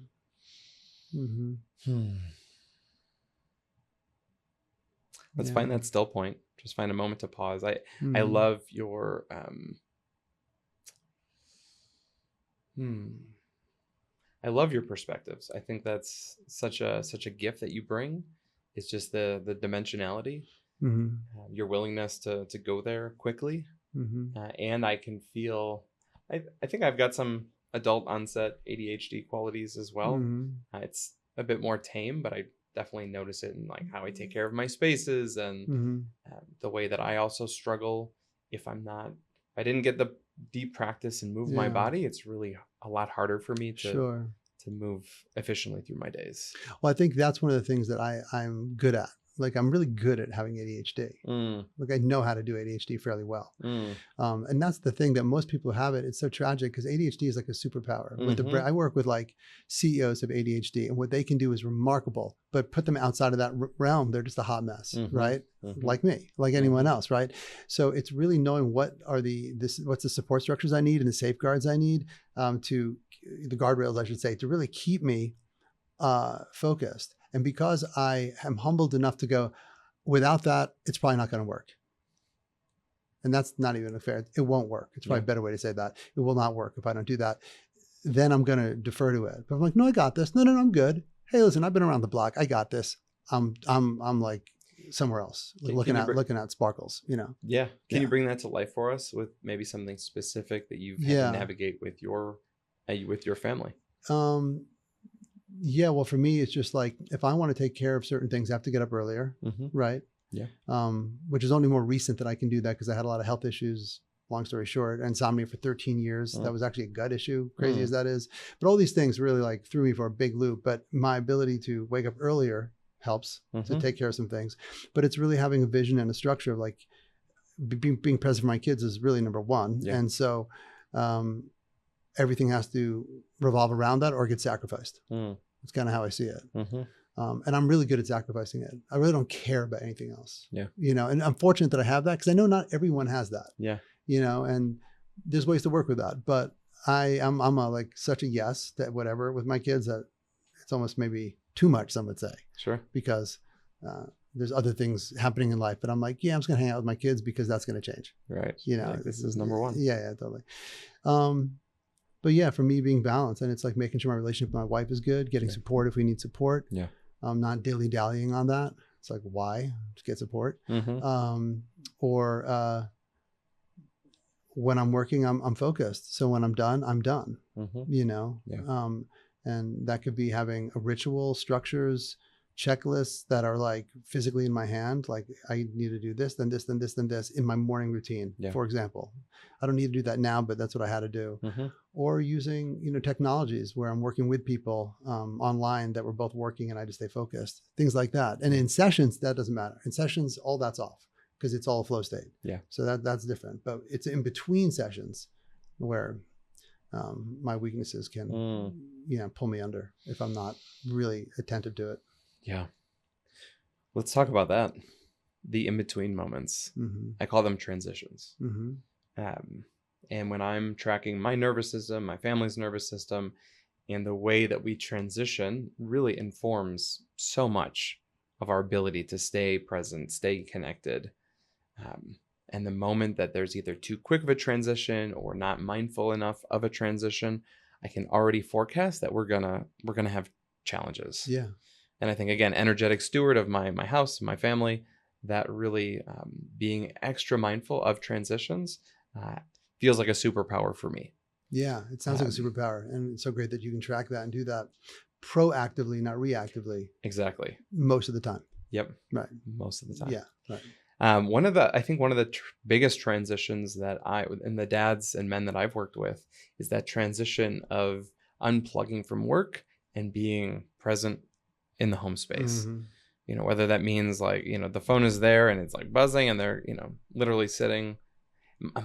Let's find that still point. Just find a moment to pause. I love your, I love your perspectives. I think that's such a gift that you bring. It's just the dimensionality, your willingness to go there quickly. And I can feel, I think I've got some adult onset ADHD qualities as well. It's a bit more tame, but I definitely notice it in how I take care of my spaces and the way that I also struggle if I didn't get the deep practice and move my body. It's really a lot harder for me to move efficiently through my days. Well, I think that's one of the things that I'm good at. like I'm really good at having ADHD. Like I know how to do ADHD fairly well. And that's the thing that most people have it. It's so tragic because ADHD is like a superpower. With the brain, I work with like CEOs of ADHD, and what they can do is remarkable, but put them outside of that realm, they're just a hot mess, right? Like me, like anyone else, right? So it's really knowing what's the support structures I need and the safeguards I need, to the guardrails, I should say, to really keep me focused. And because I am humbled enough to go, without that, it's probably not going to work. And that's not even fair. It won't work. It's probably a better way to say that. It will not work if I don't do that. Then I'm going to defer to it. But I'm like, no, I got this. No, I'm good. Hey, listen, I've been around the block. I got this. I'm like somewhere else, looking at sparkles, you know? Yeah. Can you bring that to life for us with maybe something specific that you've had to navigate with your family? Yeah, well, for me, it's just like, if I want to take care of certain things, I have to get up earlier, right? Yeah. Which is only more recent that I can do that because I had a lot of health issues, long story short, insomnia for 13 years. That was actually a gut issue, crazy as that is. But all these things really like threw me for a big loop. But my ability to wake up earlier helps to take care of some things. But it's really having a vision and a structure of like being present for my kids is really number one. Yeah. And so everything has to revolve around that or get sacrificed. That's kind of how I see it. And I'm really good at sacrificing it. I really don't care about anything else. Yeah. You know, and I'm fortunate that I have that because I know not everyone has that. Yeah. You know, and there's ways to work with that. But I'm like such a yes that whatever with my kids that it's almost maybe too much, some would say. Sure. Because there's other things happening in life. But I'm like, yeah, I'm just going to hang out with my kids because that's going to change. Right. You know, like, this is number one. Yeah, totally. But yeah, for me being balanced, and it's like making sure my relationship with my wife is good, getting support if we need support. Yeah. Not dilly dallying on that. It's like, why? Just get support. Or when I'm working, I'm focused. So when I'm done, I'm done. You know? Yeah. And that could be having a ritual, structures, checklists that are like physically in my hand. Like I need to do this, then this, then this, then this in my morning routine, for example. I don't need to do that now, but that's what I had to do. Or using, you know, technologies where I'm working with people online that we're both working and I just stay focused, things like that. And in sessions, that doesn't matter. In sessions, all that's off because it's all a flow state. Yeah. So that's different, but it's in between sessions where my weaknesses can, you know, pull me under if I'm not really attentive to it. Yeah. Let's talk about that. The in-between moments. I call them transitions. And when I'm tracking my nervous system, my family's nervous system, and the way that we transition really informs so much of our ability to stay present, stay connected. And the moment that there's either too quick of a transition or not mindful enough of a transition, I can already forecast that we're gonna have challenges. Yeah. And I think, again, energetic steward of my house, my family, that really being extra mindful of transitions feels like a superpower for me. Yeah, it sounds like a superpower. And it's so great that you can track that and do that proactively, not reactively. Exactly. Most of the time. Yep. Right. Most of the time. Yeah. Right. One of the biggest transitions that and the dads and men that I've worked with is that transition of unplugging from work and being present in the home space. You know, whether that means like, you know, the phone is there and it's like buzzing and they're, you know, literally sitting.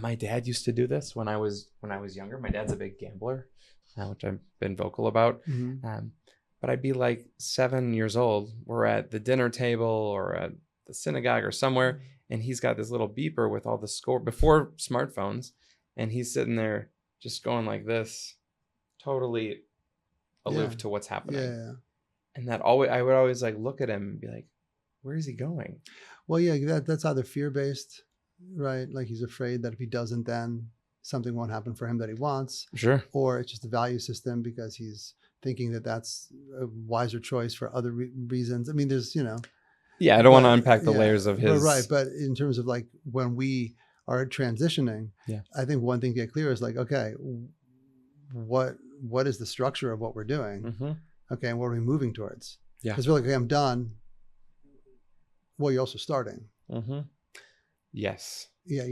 My dad used to do this when I was younger. My dad's a big gambler, which I've been vocal about. But I'd be like 7 years old. We're at the dinner table or at the synagogue or somewhere, and he's got this little beeper with all the score before smartphones, and he's sitting there just going like this, totally aloof to what's happening. Yeah. And I would always like look at him and be like, where is he going? Well, yeah, that's either fear-based, right? Like he's afraid that if he doesn't, then something won't happen for him that he wants. Sure. Or it's just a value system because he's thinking that that's a wiser choice for other reasons. I mean, there's, you know. Yeah, I don't want to unpack the layers of his. Right. But in terms of like when we are transitioning, I think one thing to get clear is like, okay, what is the structure of what we're doing? Okay, and what are we moving towards? Yeah. Because we're like, okay, I'm done. Well, you're also starting. Yes. Yeah,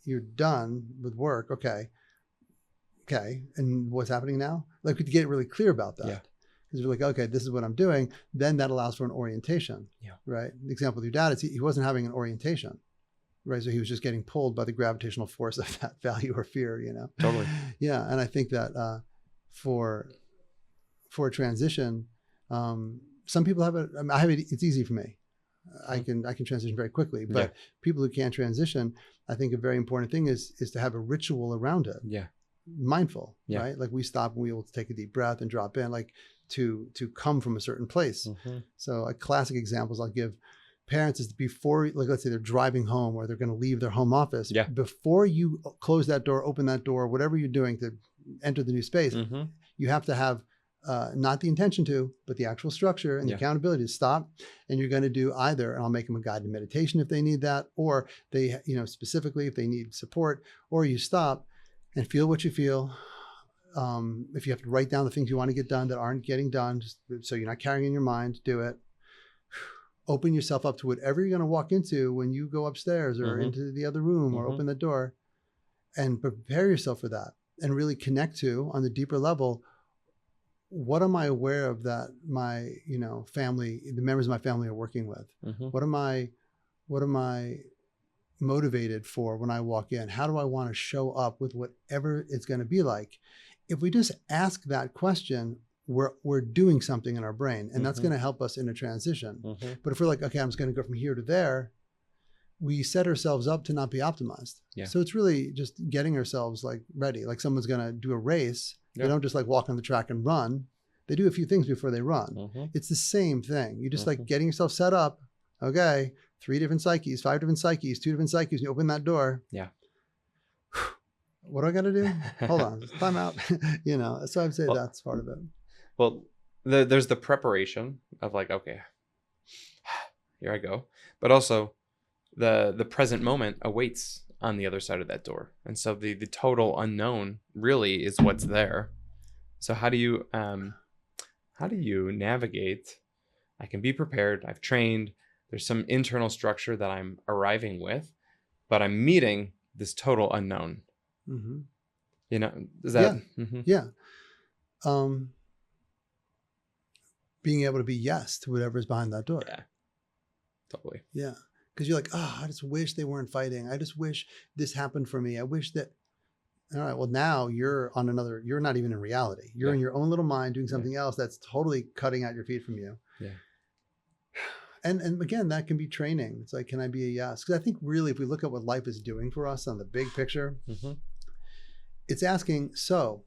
you're done with work. Okay. And what's happening now? Like, we get really clear about that. Yeah. because we're like, okay, this is what I'm doing. Then that allows for an orientation. Yeah. Right. The example with your dad is he wasn't having an orientation. Right. So he was just getting pulled by the gravitational force of that value or fear, Totally. Yeah. And I think that for a transition, some people have it. I have it. It's easy for me. I can transition very quickly, but people who can't transition, I think a very important thing is to have a ritual around it. Yeah. Mindful, right? Like we stop and we will take a deep breath and drop in, like to come from a certain place. So a classic examples I'll give parents is before, like, let's say they're driving home or they're going to leave their home office. Yeah. Before you close that door, open that door, whatever you're doing to enter the new space, you have to have not the intention to, but the actual structure and the accountability to stop. And you're going to do either, and I'll make them a guided meditation if they need that, or they, specifically if they need support, or you stop and feel what you feel. If you have to write down the things you want to get done that aren't getting done, just so you're not carrying in your mind, do it. Open yourself up to whatever you're going to walk into when you go upstairs or into the other room or open the door, and prepare yourself for that and really connect to, on the deeper level, what am I aware of that my, family, the members of my family are working with? What am I motivated for when I walk in? How do I want to show up with whatever it's going to be like? If we just ask that question, we're doing something in our brain, and that's going to help us in a transition. But if we're like, okay, I'm just going to go from here to there, we set ourselves up to not be optimized. So it's really just getting ourselves like ready. Like someone's going to do a race. They don't just like walk on the track and run. They do a few things before they run. It's the same thing. You just like getting yourself set up. Okay, 3 different psyches, 5 different psyches, 2 different psyches. You open that door. Yeah. What do I got to do? Hold on, time out. So I'd say that's part of it. Well, there's the preparation of like, okay, here I go. But also the present moment awaits on the other side of that door. And so the total unknown really is what's there. So how do you navigate? I can be prepared. I've trained. There's some internal structure that I'm arriving with, but I'm meeting this total unknown. Is that? Being able to be yes to whatever's behind that door. Yeah, totally. Yeah. Because you're like, oh, I just wish they weren't fighting. I just wish this happened for me. I wish that. All right. Well, now you're not even in reality. You're in your own little mind doing something else that's totally cutting out your feet from you. Yeah. And again, that can be training. It's like, can I be a yes? Because I think really, if we look at what life is doing for us on the big picture, it's asking, so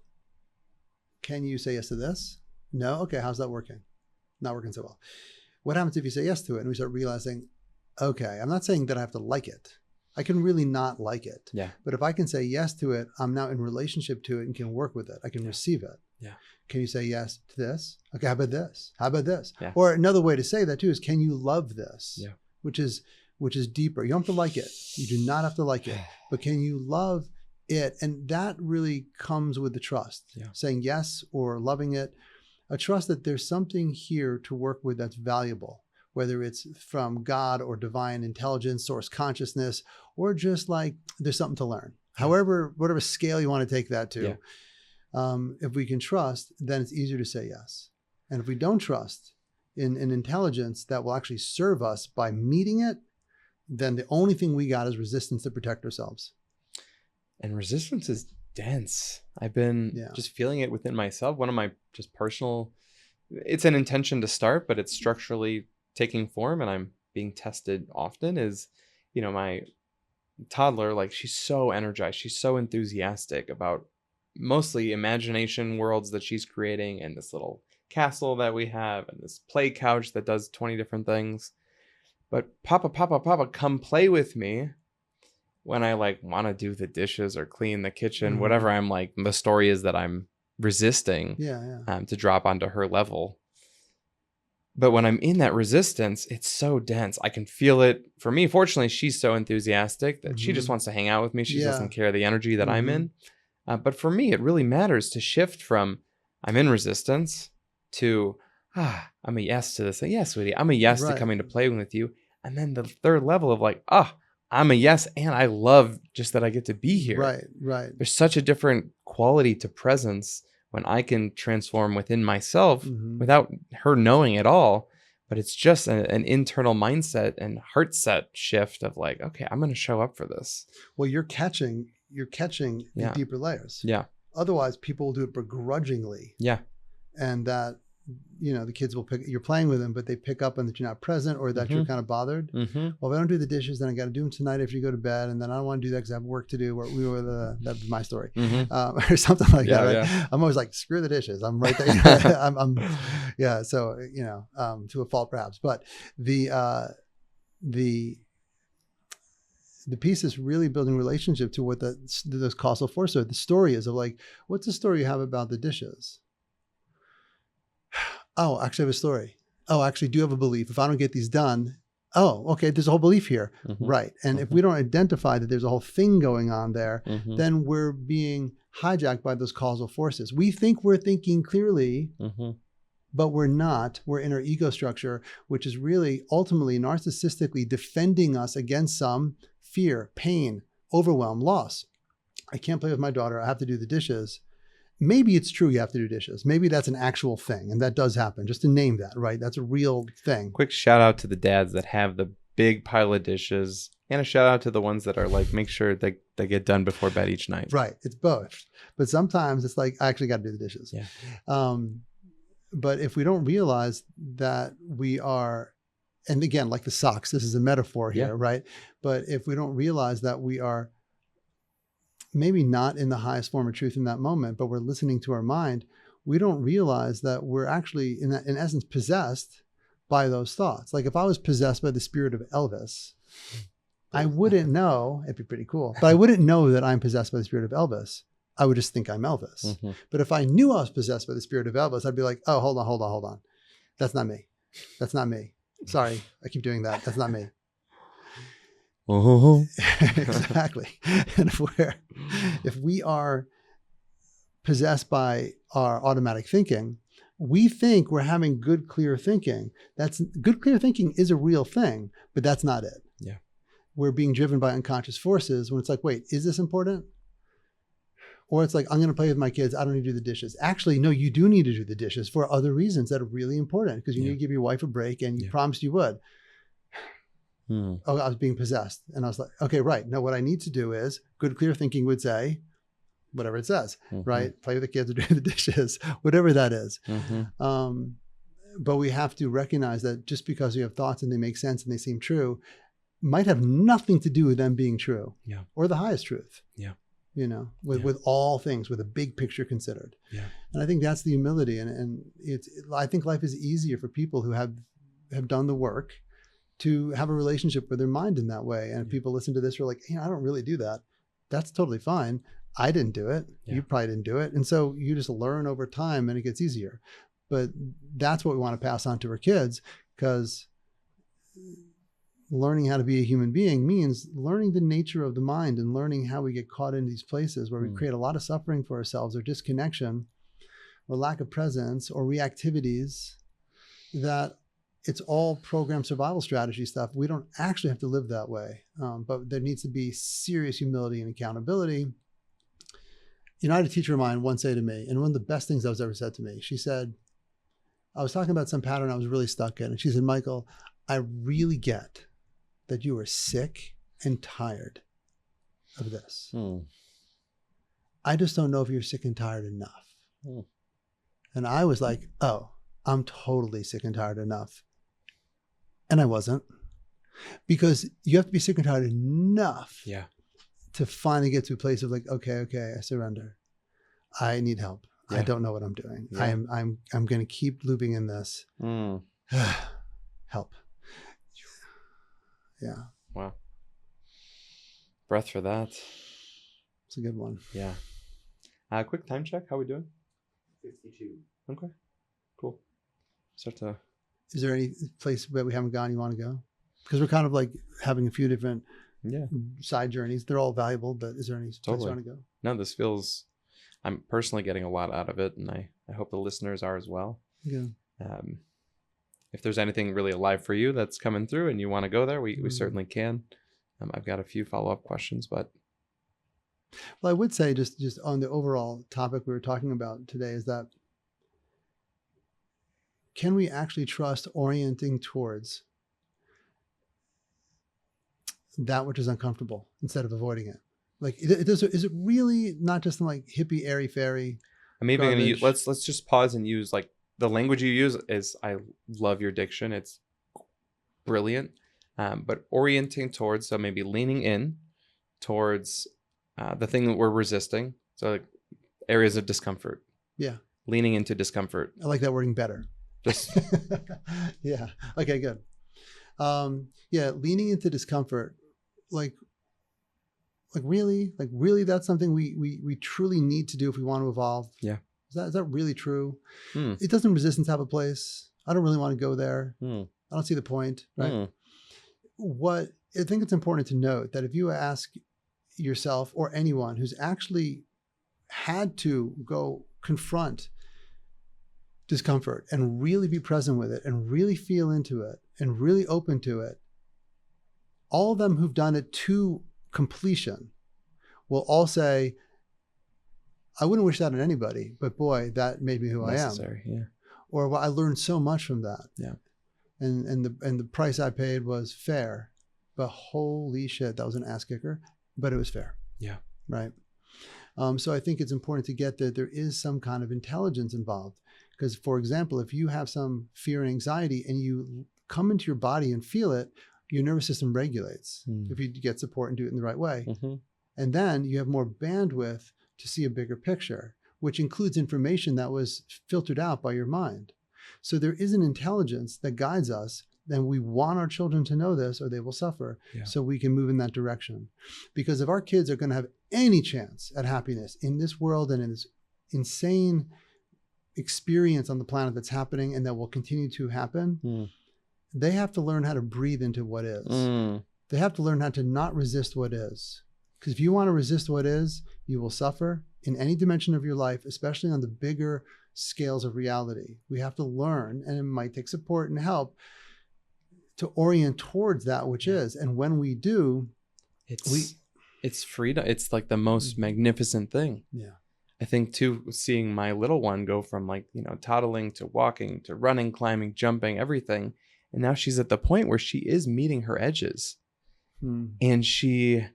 can you say yes to this? No? Okay. How's that working? Not working so well. What happens if you say yes to it and we start realizing, okay, I'm not saying that I have to like it. I can really not like it. Yeah. But if I can say yes to it, I'm now in relationship to it and can work with it. I can receive it. Yeah. Can you say yes to this? Okay, how about this? How about this? Yeah. Or another way to say that too is, can you love this? Yeah. Which is deeper. You don't have to like it. You do not have to like it. But can you love it? And that really comes with the trust. Yeah. Saying yes or loving it. A trust that there's something here to work with that's valuable, whether it's from God or divine intelligence, source consciousness, or just like there's something to learn. However, whatever scale you want to take that to, if we can trust, then it's easier to say yes. And if we don't trust in intelligence that will actually serve us by meeting it, then the only thing we got is resistance to protect ourselves. And resistance is dense. I've been just feeling it within myself. One of my just personal, it's an intention to start, but it's structurally taking form and I'm being tested often is, my toddler, like she's so energized. She's so enthusiastic about mostly imagination worlds that she's creating and this little castle that we have and this play couch that does 20 different things. But Papa, come play with me. When I like want to do the dishes or clean the kitchen, whatever, I'm like, the story is that I'm resisting to drop onto her level. But when I'm in that resistance, it's so dense. I can feel it. For me, fortunately, she's so enthusiastic that she just wants to hang out with me. She doesn't care the energy that I'm in. But for me, it really matters to shift from I'm in resistance to, I'm a yes to this. Yes, sweetie, I'm a yes to coming to play with you. And then the third level of like, I'm a yes, and I love just that I get to be here. Right. There's such a different quality to presence when I can transform within myself without her knowing at all. But it's just an internal mindset and heart set shift of like, okay, I'm going to show up for this. Well, you're catching the deeper layers. Yeah. Otherwise, people will do it begrudgingly. Yeah. And that, the kids will you're playing with them, but they pick up on that you're not present or that you're kind of bothered. Well, if I don't do the dishes, then I got to do them tonight after you go to bed. And then I don't want to do that because I have work to do. That's my story. Or something like that. Right? Yeah. I'm always like, screw the dishes. I'm right there. So, to a fault perhaps. But the piece is really building relationship to what those causal forces are. The story is of like, what's the story you have about the dishes? Oh, actually I have a story. Oh, actually do have a belief. If I don't get these done, oh, okay, there's a whole belief here. Right. And if we don't identify that there's a whole thing going on there, then we're being hijacked by those causal forces. We think we're thinking clearly, but we're not. We're in our ego structure, which is really ultimately narcissistically defending us against some fear, pain, overwhelm, loss. I can't play with my daughter. I have to do the dishes. Maybe it's true you have to do dishes. Maybe that's an actual thing, and that does happen. Just to name that, right? That's a real thing. Quick shout out to the dads that have the big pile of dishes, and a shout out to the ones that are like, make sure they get done before bed each night. Right. It's both. But sometimes it's like, I actually got to do the dishes. Yeah. But if we don't realize that we are, and again, like the socks, this is a metaphor here, right? But if we don't realize that we are maybe not in the highest form of truth in that moment, but we're listening to our mind, we don't realize that we're actually in essence possessed by those thoughts. Like if I was possessed by the spirit of Elvis, I wouldn't know, it'd be pretty cool, but I wouldn't know that I'm possessed by the spirit of Elvis. I would just think I'm Elvis. But if I knew I was possessed by the spirit of Elvis, I'd be like, oh, hold on. That's not me. That's not me. Sorry, I keep doing that. That's not me. Exactly. And if we are possessed by our automatic thinking, we think we're having good, clear thinking. That's good, clear thinking is a real thing, but that's not it. Yeah. We're being driven by unconscious forces when it's like, wait, is this important? Or it's like, I'm going to play with my kids. I don't need to do the dishes. Actually, no, you do need to do the dishes for other reasons that are really important because you need to give your wife a break and you promised you would. Oh, I was being possessed. And I was like, okay, right. No, what I need to do is good, clear thinking would say whatever it says, right? Play with the kids or do the dishes, whatever that is. But we have to recognize that just because we have thoughts and they make sense and they seem true might have nothing to do with them being true or the highest truth. Yeah. With all things, with a big picture considered. Yeah. And I think that's the humility. And I think life is easier for people who have done the work to have a relationship with their mind in that way. And if people listen to this, are like, I don't really do that. That's totally fine. I didn't do it. Yeah. You probably didn't do it. And so you just learn over time and it gets easier. But that's what we want to pass on to our kids, because learning how to be a human being means learning the nature of the mind and learning how we get caught in these places where we create a lot of suffering for ourselves or disconnection or lack of presence or reactivities that it's all program survival strategy stuff. We don't actually have to live that way. But there needs to be serious humility and accountability. I had a teacher of mine once say to me, and one of the best things that was ever said to me, she said, I was talking about some pattern I was really stuck in. And she said, Michael, I really get that you are sick and tired of this. I just don't know if you're sick and tired enough. And I was like, oh, I'm totally sick and tired enough. And I wasn't, because you have to be sick and tired enough to finally get to a place of like, okay, I surrender. I need help. I don't know what I'm doing. I'm going to keep looping in this. Help. Yeah. Wow. Breath for that. It's a good one. Yeah. Quick time check. How are we doing? 52. Okay. Cool. Is there any place that we haven't gone you want to go? Because we're kind of like having a few different side journeys. They're all valuable, but is there any place you want to go? No, this feels, I'm personally getting a lot out of it, and I hope the listeners are as well. Yeah. If there's anything really alive for you that's coming through and you want to go there, we certainly can. I've got a few follow-up questions, but Well, I would say just on the overall topic we were talking about today is that can we actually trust orienting towards that which is uncomfortable instead of avoiding it? Like, is it really not just like hippie, airy fairy? I'm even going to use, let's just pause and use like the language you use is, I love your diction. It's brilliant. But orienting towards, so maybe leaning in towards the thing that we're resisting. So like areas of discomfort. Yeah. Leaning into discomfort. I like that wording better. Just yeah. Okay, good. Yeah, leaning into discomfort, like really, that's something we truly need to do if we want to evolve. Yeah. Is that really true? It doesn't resistance have a place? I don't really want to go there. I don't see the point, right? What I think it's important to note that if you ask yourself or anyone who's actually had to go confront discomfort and really be present with it and really feel into it and really open to it, all of them who've done it to completion will all say, I wouldn't wish that on anybody, but boy, that made me who I am. Yeah. Or well, I learned so much from that. Yeah. And the price I paid was fair, but holy shit, that was an ass kicker, but it was fair. Yeah. Right. So I think it's important to get that there is some kind of intelligence involved. Because, for example, if you have some fear and anxiety and you come into your body and feel it, your nervous system regulates if you get support and do it in the right way. And then you have more bandwidth to see a bigger picture, which includes information that was filtered out by your mind. So there is an intelligence that guides us, and we want our children to know this or they will suffer. Yeah. So we can move in that direction. Because if our kids are going to have any chance at happiness in this world and in this insane experience on the planet that's happening and that will continue to happen, they have to learn how to breathe into what is. They have to learn how to not resist what is. Because if you want to resist what is, you will suffer in any dimension of your life, especially on the bigger scales of reality. We have to learn, and it might take support and help, to orient towards that which is. And when we do, it's freedom. It's like the most magnificent thing. Yeah. I think too, seeing my little one go from like, toddling to walking to running, climbing, jumping, everything. And now she's at the point where she is meeting her edges. And she,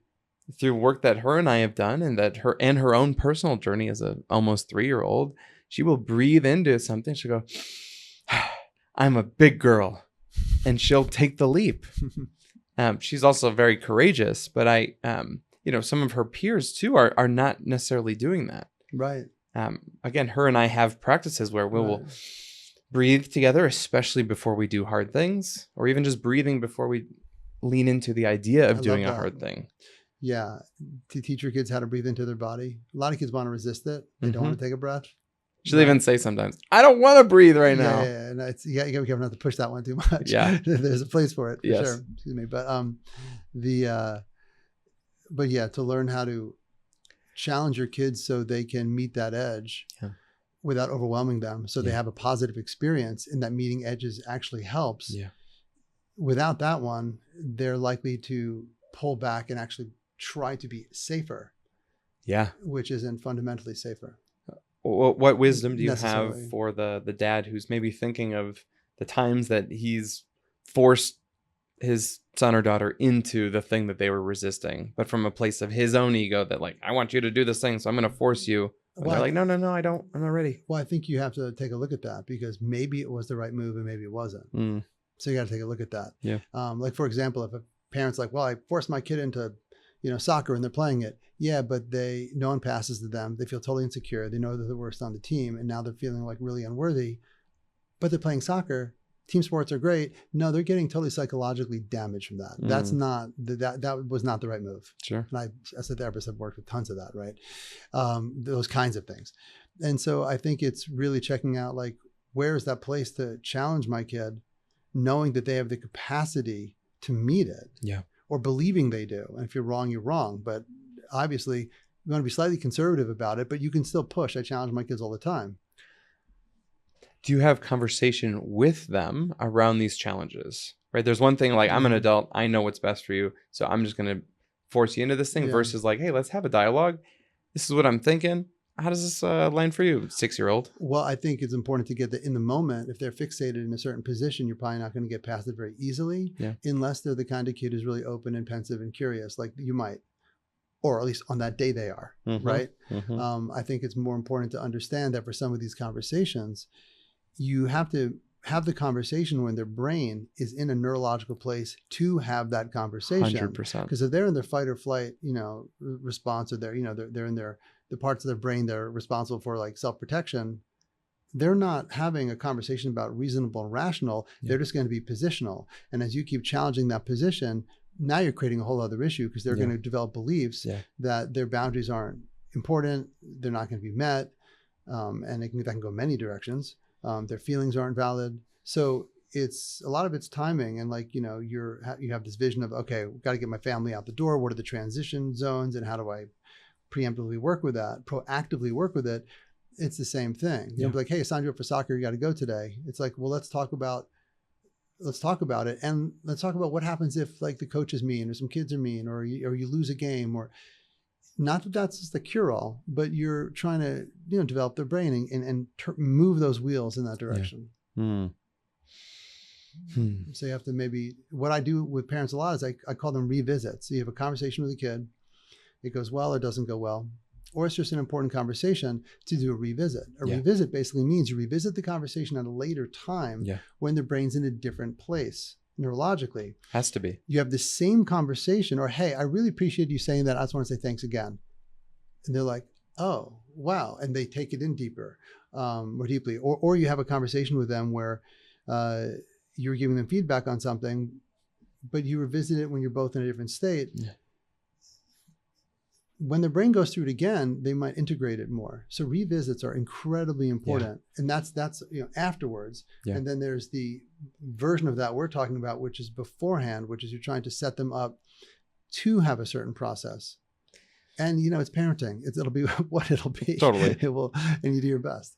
through work that her and I have done and that her own personal journey as a almost 3-year-old, she will breathe into something. She'll go, I'm a big girl. And she'll take the leap. She's also very courageous, but some of her peers too are not necessarily doing that. Right. Again, her and I have practices where we will breathe together, especially before we do hard things, or even just breathing before we lean into the idea of doing a hard thing. Yeah. To teach your kids how to breathe into their body. A lot of kids want to resist it. They don't want to take a breath. She'll even say sometimes, I don't want to breathe right now. Yeah. And you got to be careful not to push that one too much. Yeah. There's a place for it. For yes. Sure. Excuse me. But yeah, to learn how to challenge your kids so they can meet that edge without overwhelming them. So they have a positive experience, and that meeting edges actually helps. Yeah. Without that one, they're likely to pull back and actually try to be safer. Yeah. Which isn't fundamentally safer. What wisdom do you have for the dad who's maybe thinking of the times that he's forced his son or daughter into the thing that they were resisting, but from a place of his own ego that like, I want you to do this thing, so I'm going to force you. And they're like, no, I'm not ready. Well, I think you have to take a look at that, because maybe it was the right move and maybe it wasn't. So you got to take a look at that. Yeah. Like, for example, if a parent's like, well, I forced my kid into, soccer and they're playing it. Yeah, but no one passes to them. They feel totally insecure. They know they're the worst on the team, and now they're feeling like really unworthy, but they're playing soccer. Team sports are great. No, they're getting totally psychologically damaged from that. That's not, that was not the right move. Sure. And I, as a therapist, have worked with tons of that, right? Those kinds of things. And so I think it's really checking out, like, where is that place to challenge my kid, knowing that they have the capacity to meet it. Yeah. Or believing they do. And if you're wrong, you're wrong. But obviously, you want to be slightly conservative about it, but you can still push. I challenge my kids all the time. Do you have conversation with them around these challenges? Right? There's one thing like, I'm an adult, I know what's best for you, so I'm just going to force you into this thing versus like, hey, let's have a dialogue. This is what I'm thinking. How does this land for you, 6-year-old? Well, I think it's important to get that in the moment. If they're fixated in a certain position, you're probably not going to get past it very easily, unless they're the kind of kid who's really open and pensive and curious, like you might, or at least on that day they are, right? I think it's more important to understand that for some of these conversations, you have to have the conversation when their brain is in a neurological place to have that conversation. 100%. Because if they're in their fight or flight, response, or they're in the parts of their brain that are responsible for like self-protection, they're not having a conversation about reasonable and rational. They're just going to be positional. And as you keep challenging that position, now you're creating a whole other issue, because they're going to develop beliefs that their boundaries aren't important. They're not going to be met. And that can go many directions. Their feelings aren't valid. So it's a lot of it's timing. And like, you have this vision of, okay, we've got to get my family out the door. What are the transition zones and how do I preemptively work with that, proactively work with it? It's the same thing. You don't be like, hey, I signed you up for soccer, you got to go today. It's like, well, let's talk about it. And let's talk about what happens if like the coach is mean, or some kids are mean, or you lose a game, or not that that's just the cure all, but you're trying to, develop their brain and move those wheels in that direction. So you have to maybe, what I do with parents a lot is I call them revisits. So you have a conversation with a kid. It goes well or doesn't go well, or it's just an important conversation to do a revisit. A revisit basically means you revisit the conversation at a later time when the brain's in a different place neurologically. Has to be. You have the same conversation, or, hey, I really appreciate you saying that. I just want to say thanks again. And they're like, oh, wow. And they take it in deeper, more deeply. Or you have a conversation with them where you're giving them feedback on something, but you revisit it when you're both in a different state. When the brain goes through it again, they might integrate it more. So revisits are incredibly important. And that's afterwards. And then there's the version of that we're talking about, which is beforehand, which is you're trying to set them up to have a certain process. And, it's parenting. It'll be what it'll be. Totally. It will, and you do your best.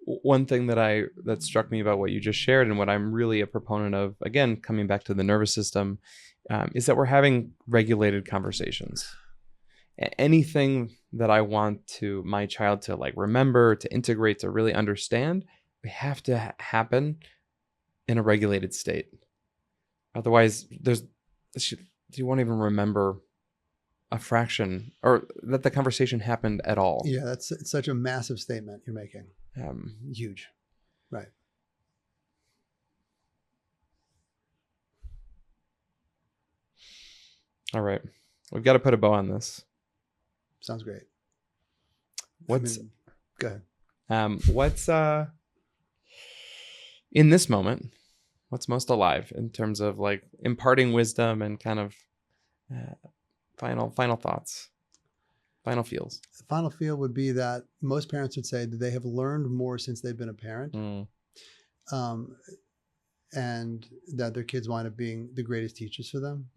One thing that struck me about what you just shared, and what I'm really a proponent of, again, coming back to the nervous system, is that we're having regulated conversations. Anything that I want my child to like remember, to integrate, to really understand, we have to happen in a regulated state. Otherwise, you won't even remember a fraction, or that the conversation happened at all. Yeah, it's such a massive statement you're making. Huge. Right. All right. We've got to put a bow on this. Sounds great. Go ahead. What's in this moment, what's most alive in terms of like imparting wisdom and kind of final thoughts, final feels? The final feel would be that most parents would say that they have learned more since they've been a parent. And that their kids wind up being the greatest teachers for them.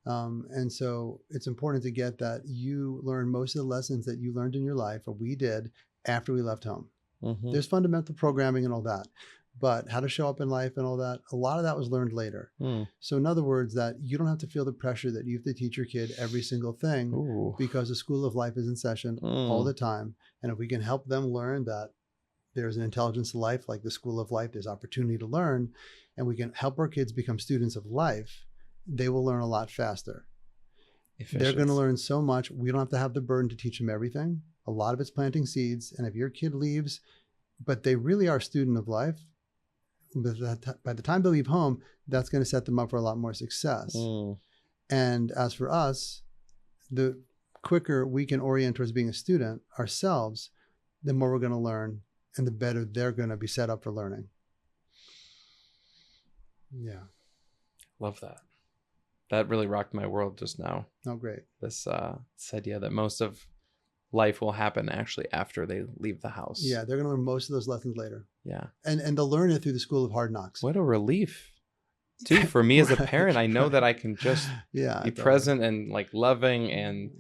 And so it's important to get that you learn most of the lessons that you learned in your life, or we did, after we left home. There's fundamental programming and all that, but how to show up in life and all that, a lot of that was learned later. So in other words, that you don't have to feel the pressure that you have to teach your kid every single thing, because the school of life is in session all the time. And if we can help them learn that there's an intelligence to life, like the school of life, there's opportunity to learn, and we can help our kids become students of life, they will learn a lot faster. They're going to learn so much. We don't have to have the burden to teach them everything. A lot of it's planting seeds. And if your kid leaves, but they really are a student of life, by the time they leave home, that's going to set them up for a lot more success. And as for us, the quicker we can orient towards being a student ourselves, the more we're going to learn, and the better they're going to be set up for learning. Yeah. Love that. That really rocked my world just now. Oh, great. This idea that most of life will happen actually after they leave the house. Yeah, they're going to learn most of those lessons later. Yeah. And they'll learn it through the school of hard knocks. What a relief. Too, for me as a parent, I know that I can just be present and like loving and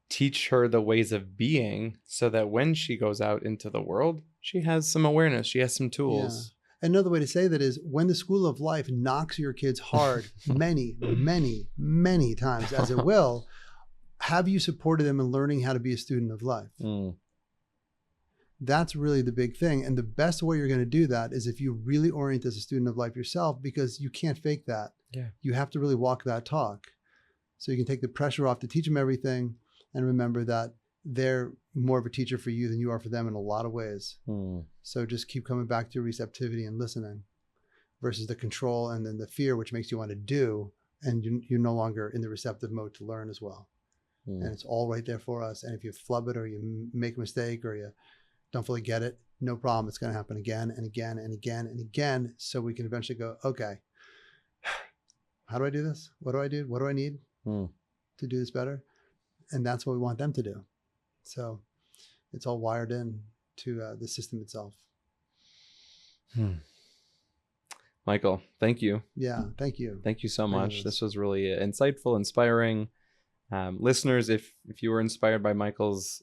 teach her the ways of being, so that when she goes out into the world, she has some awareness, she has some tools. Another way to say that is when the school of life knocks your kids hard many, many, many times, as it will, have you supported them in learning how to be a student of life? That's really the big thing. And the best way you're going to do that is if you really orient as a student of life yourself, because you can't fake that. Yeah. You have to really walk that talk. So you can take the pressure off to teach them everything and remember that they're more of a teacher for you than you are for them in a lot of ways. So just keep coming back to your receptivity and listening versus the control and then the fear, which makes you want to do. And you're no longer in the receptive mode to learn as well. And it's all right there for us. And if you flub it or you make a mistake or you don't fully get it, no problem. It's going to happen again and again and again and again. So we can eventually go, okay, how do I do this? What do I do? What do I need to do this better? And that's what we want them to do. So it's all wired in to the system itself. Michael, thank you. Yeah, thank you. Thank you so much. This was really insightful, inspiring. Listeners, if you were inspired by Michael's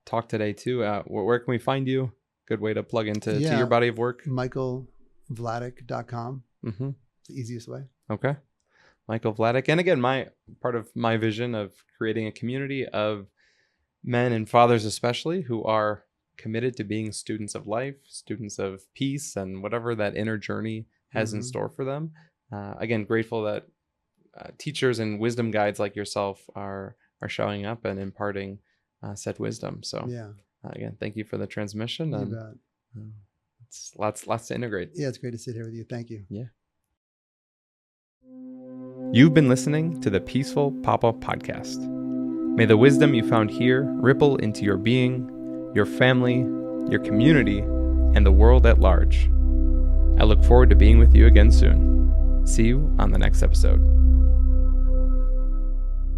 talk today too, where can we find you? Good way to plug into to your body of work. MichaelVladeck.com. It's the easiest way. Okay. Michael Vladeck. And again, part of my vision of creating a community of men and fathers especially who are committed to being students of life, students of peace, and whatever that inner journey has in store for them. Again, grateful that teachers and wisdom guides like yourself are showing up and imparting said wisdom. So again, thank you for the transmission. You and bet. it's lots to integrate. Yeah, it's great to sit here with you. Thank you. Yeah. You've been listening to the Peaceful Papa Podcast. May the wisdom you found here ripple into your being, your family, your community, and the world at large. I look forward to being with you again soon. See you on the next episode.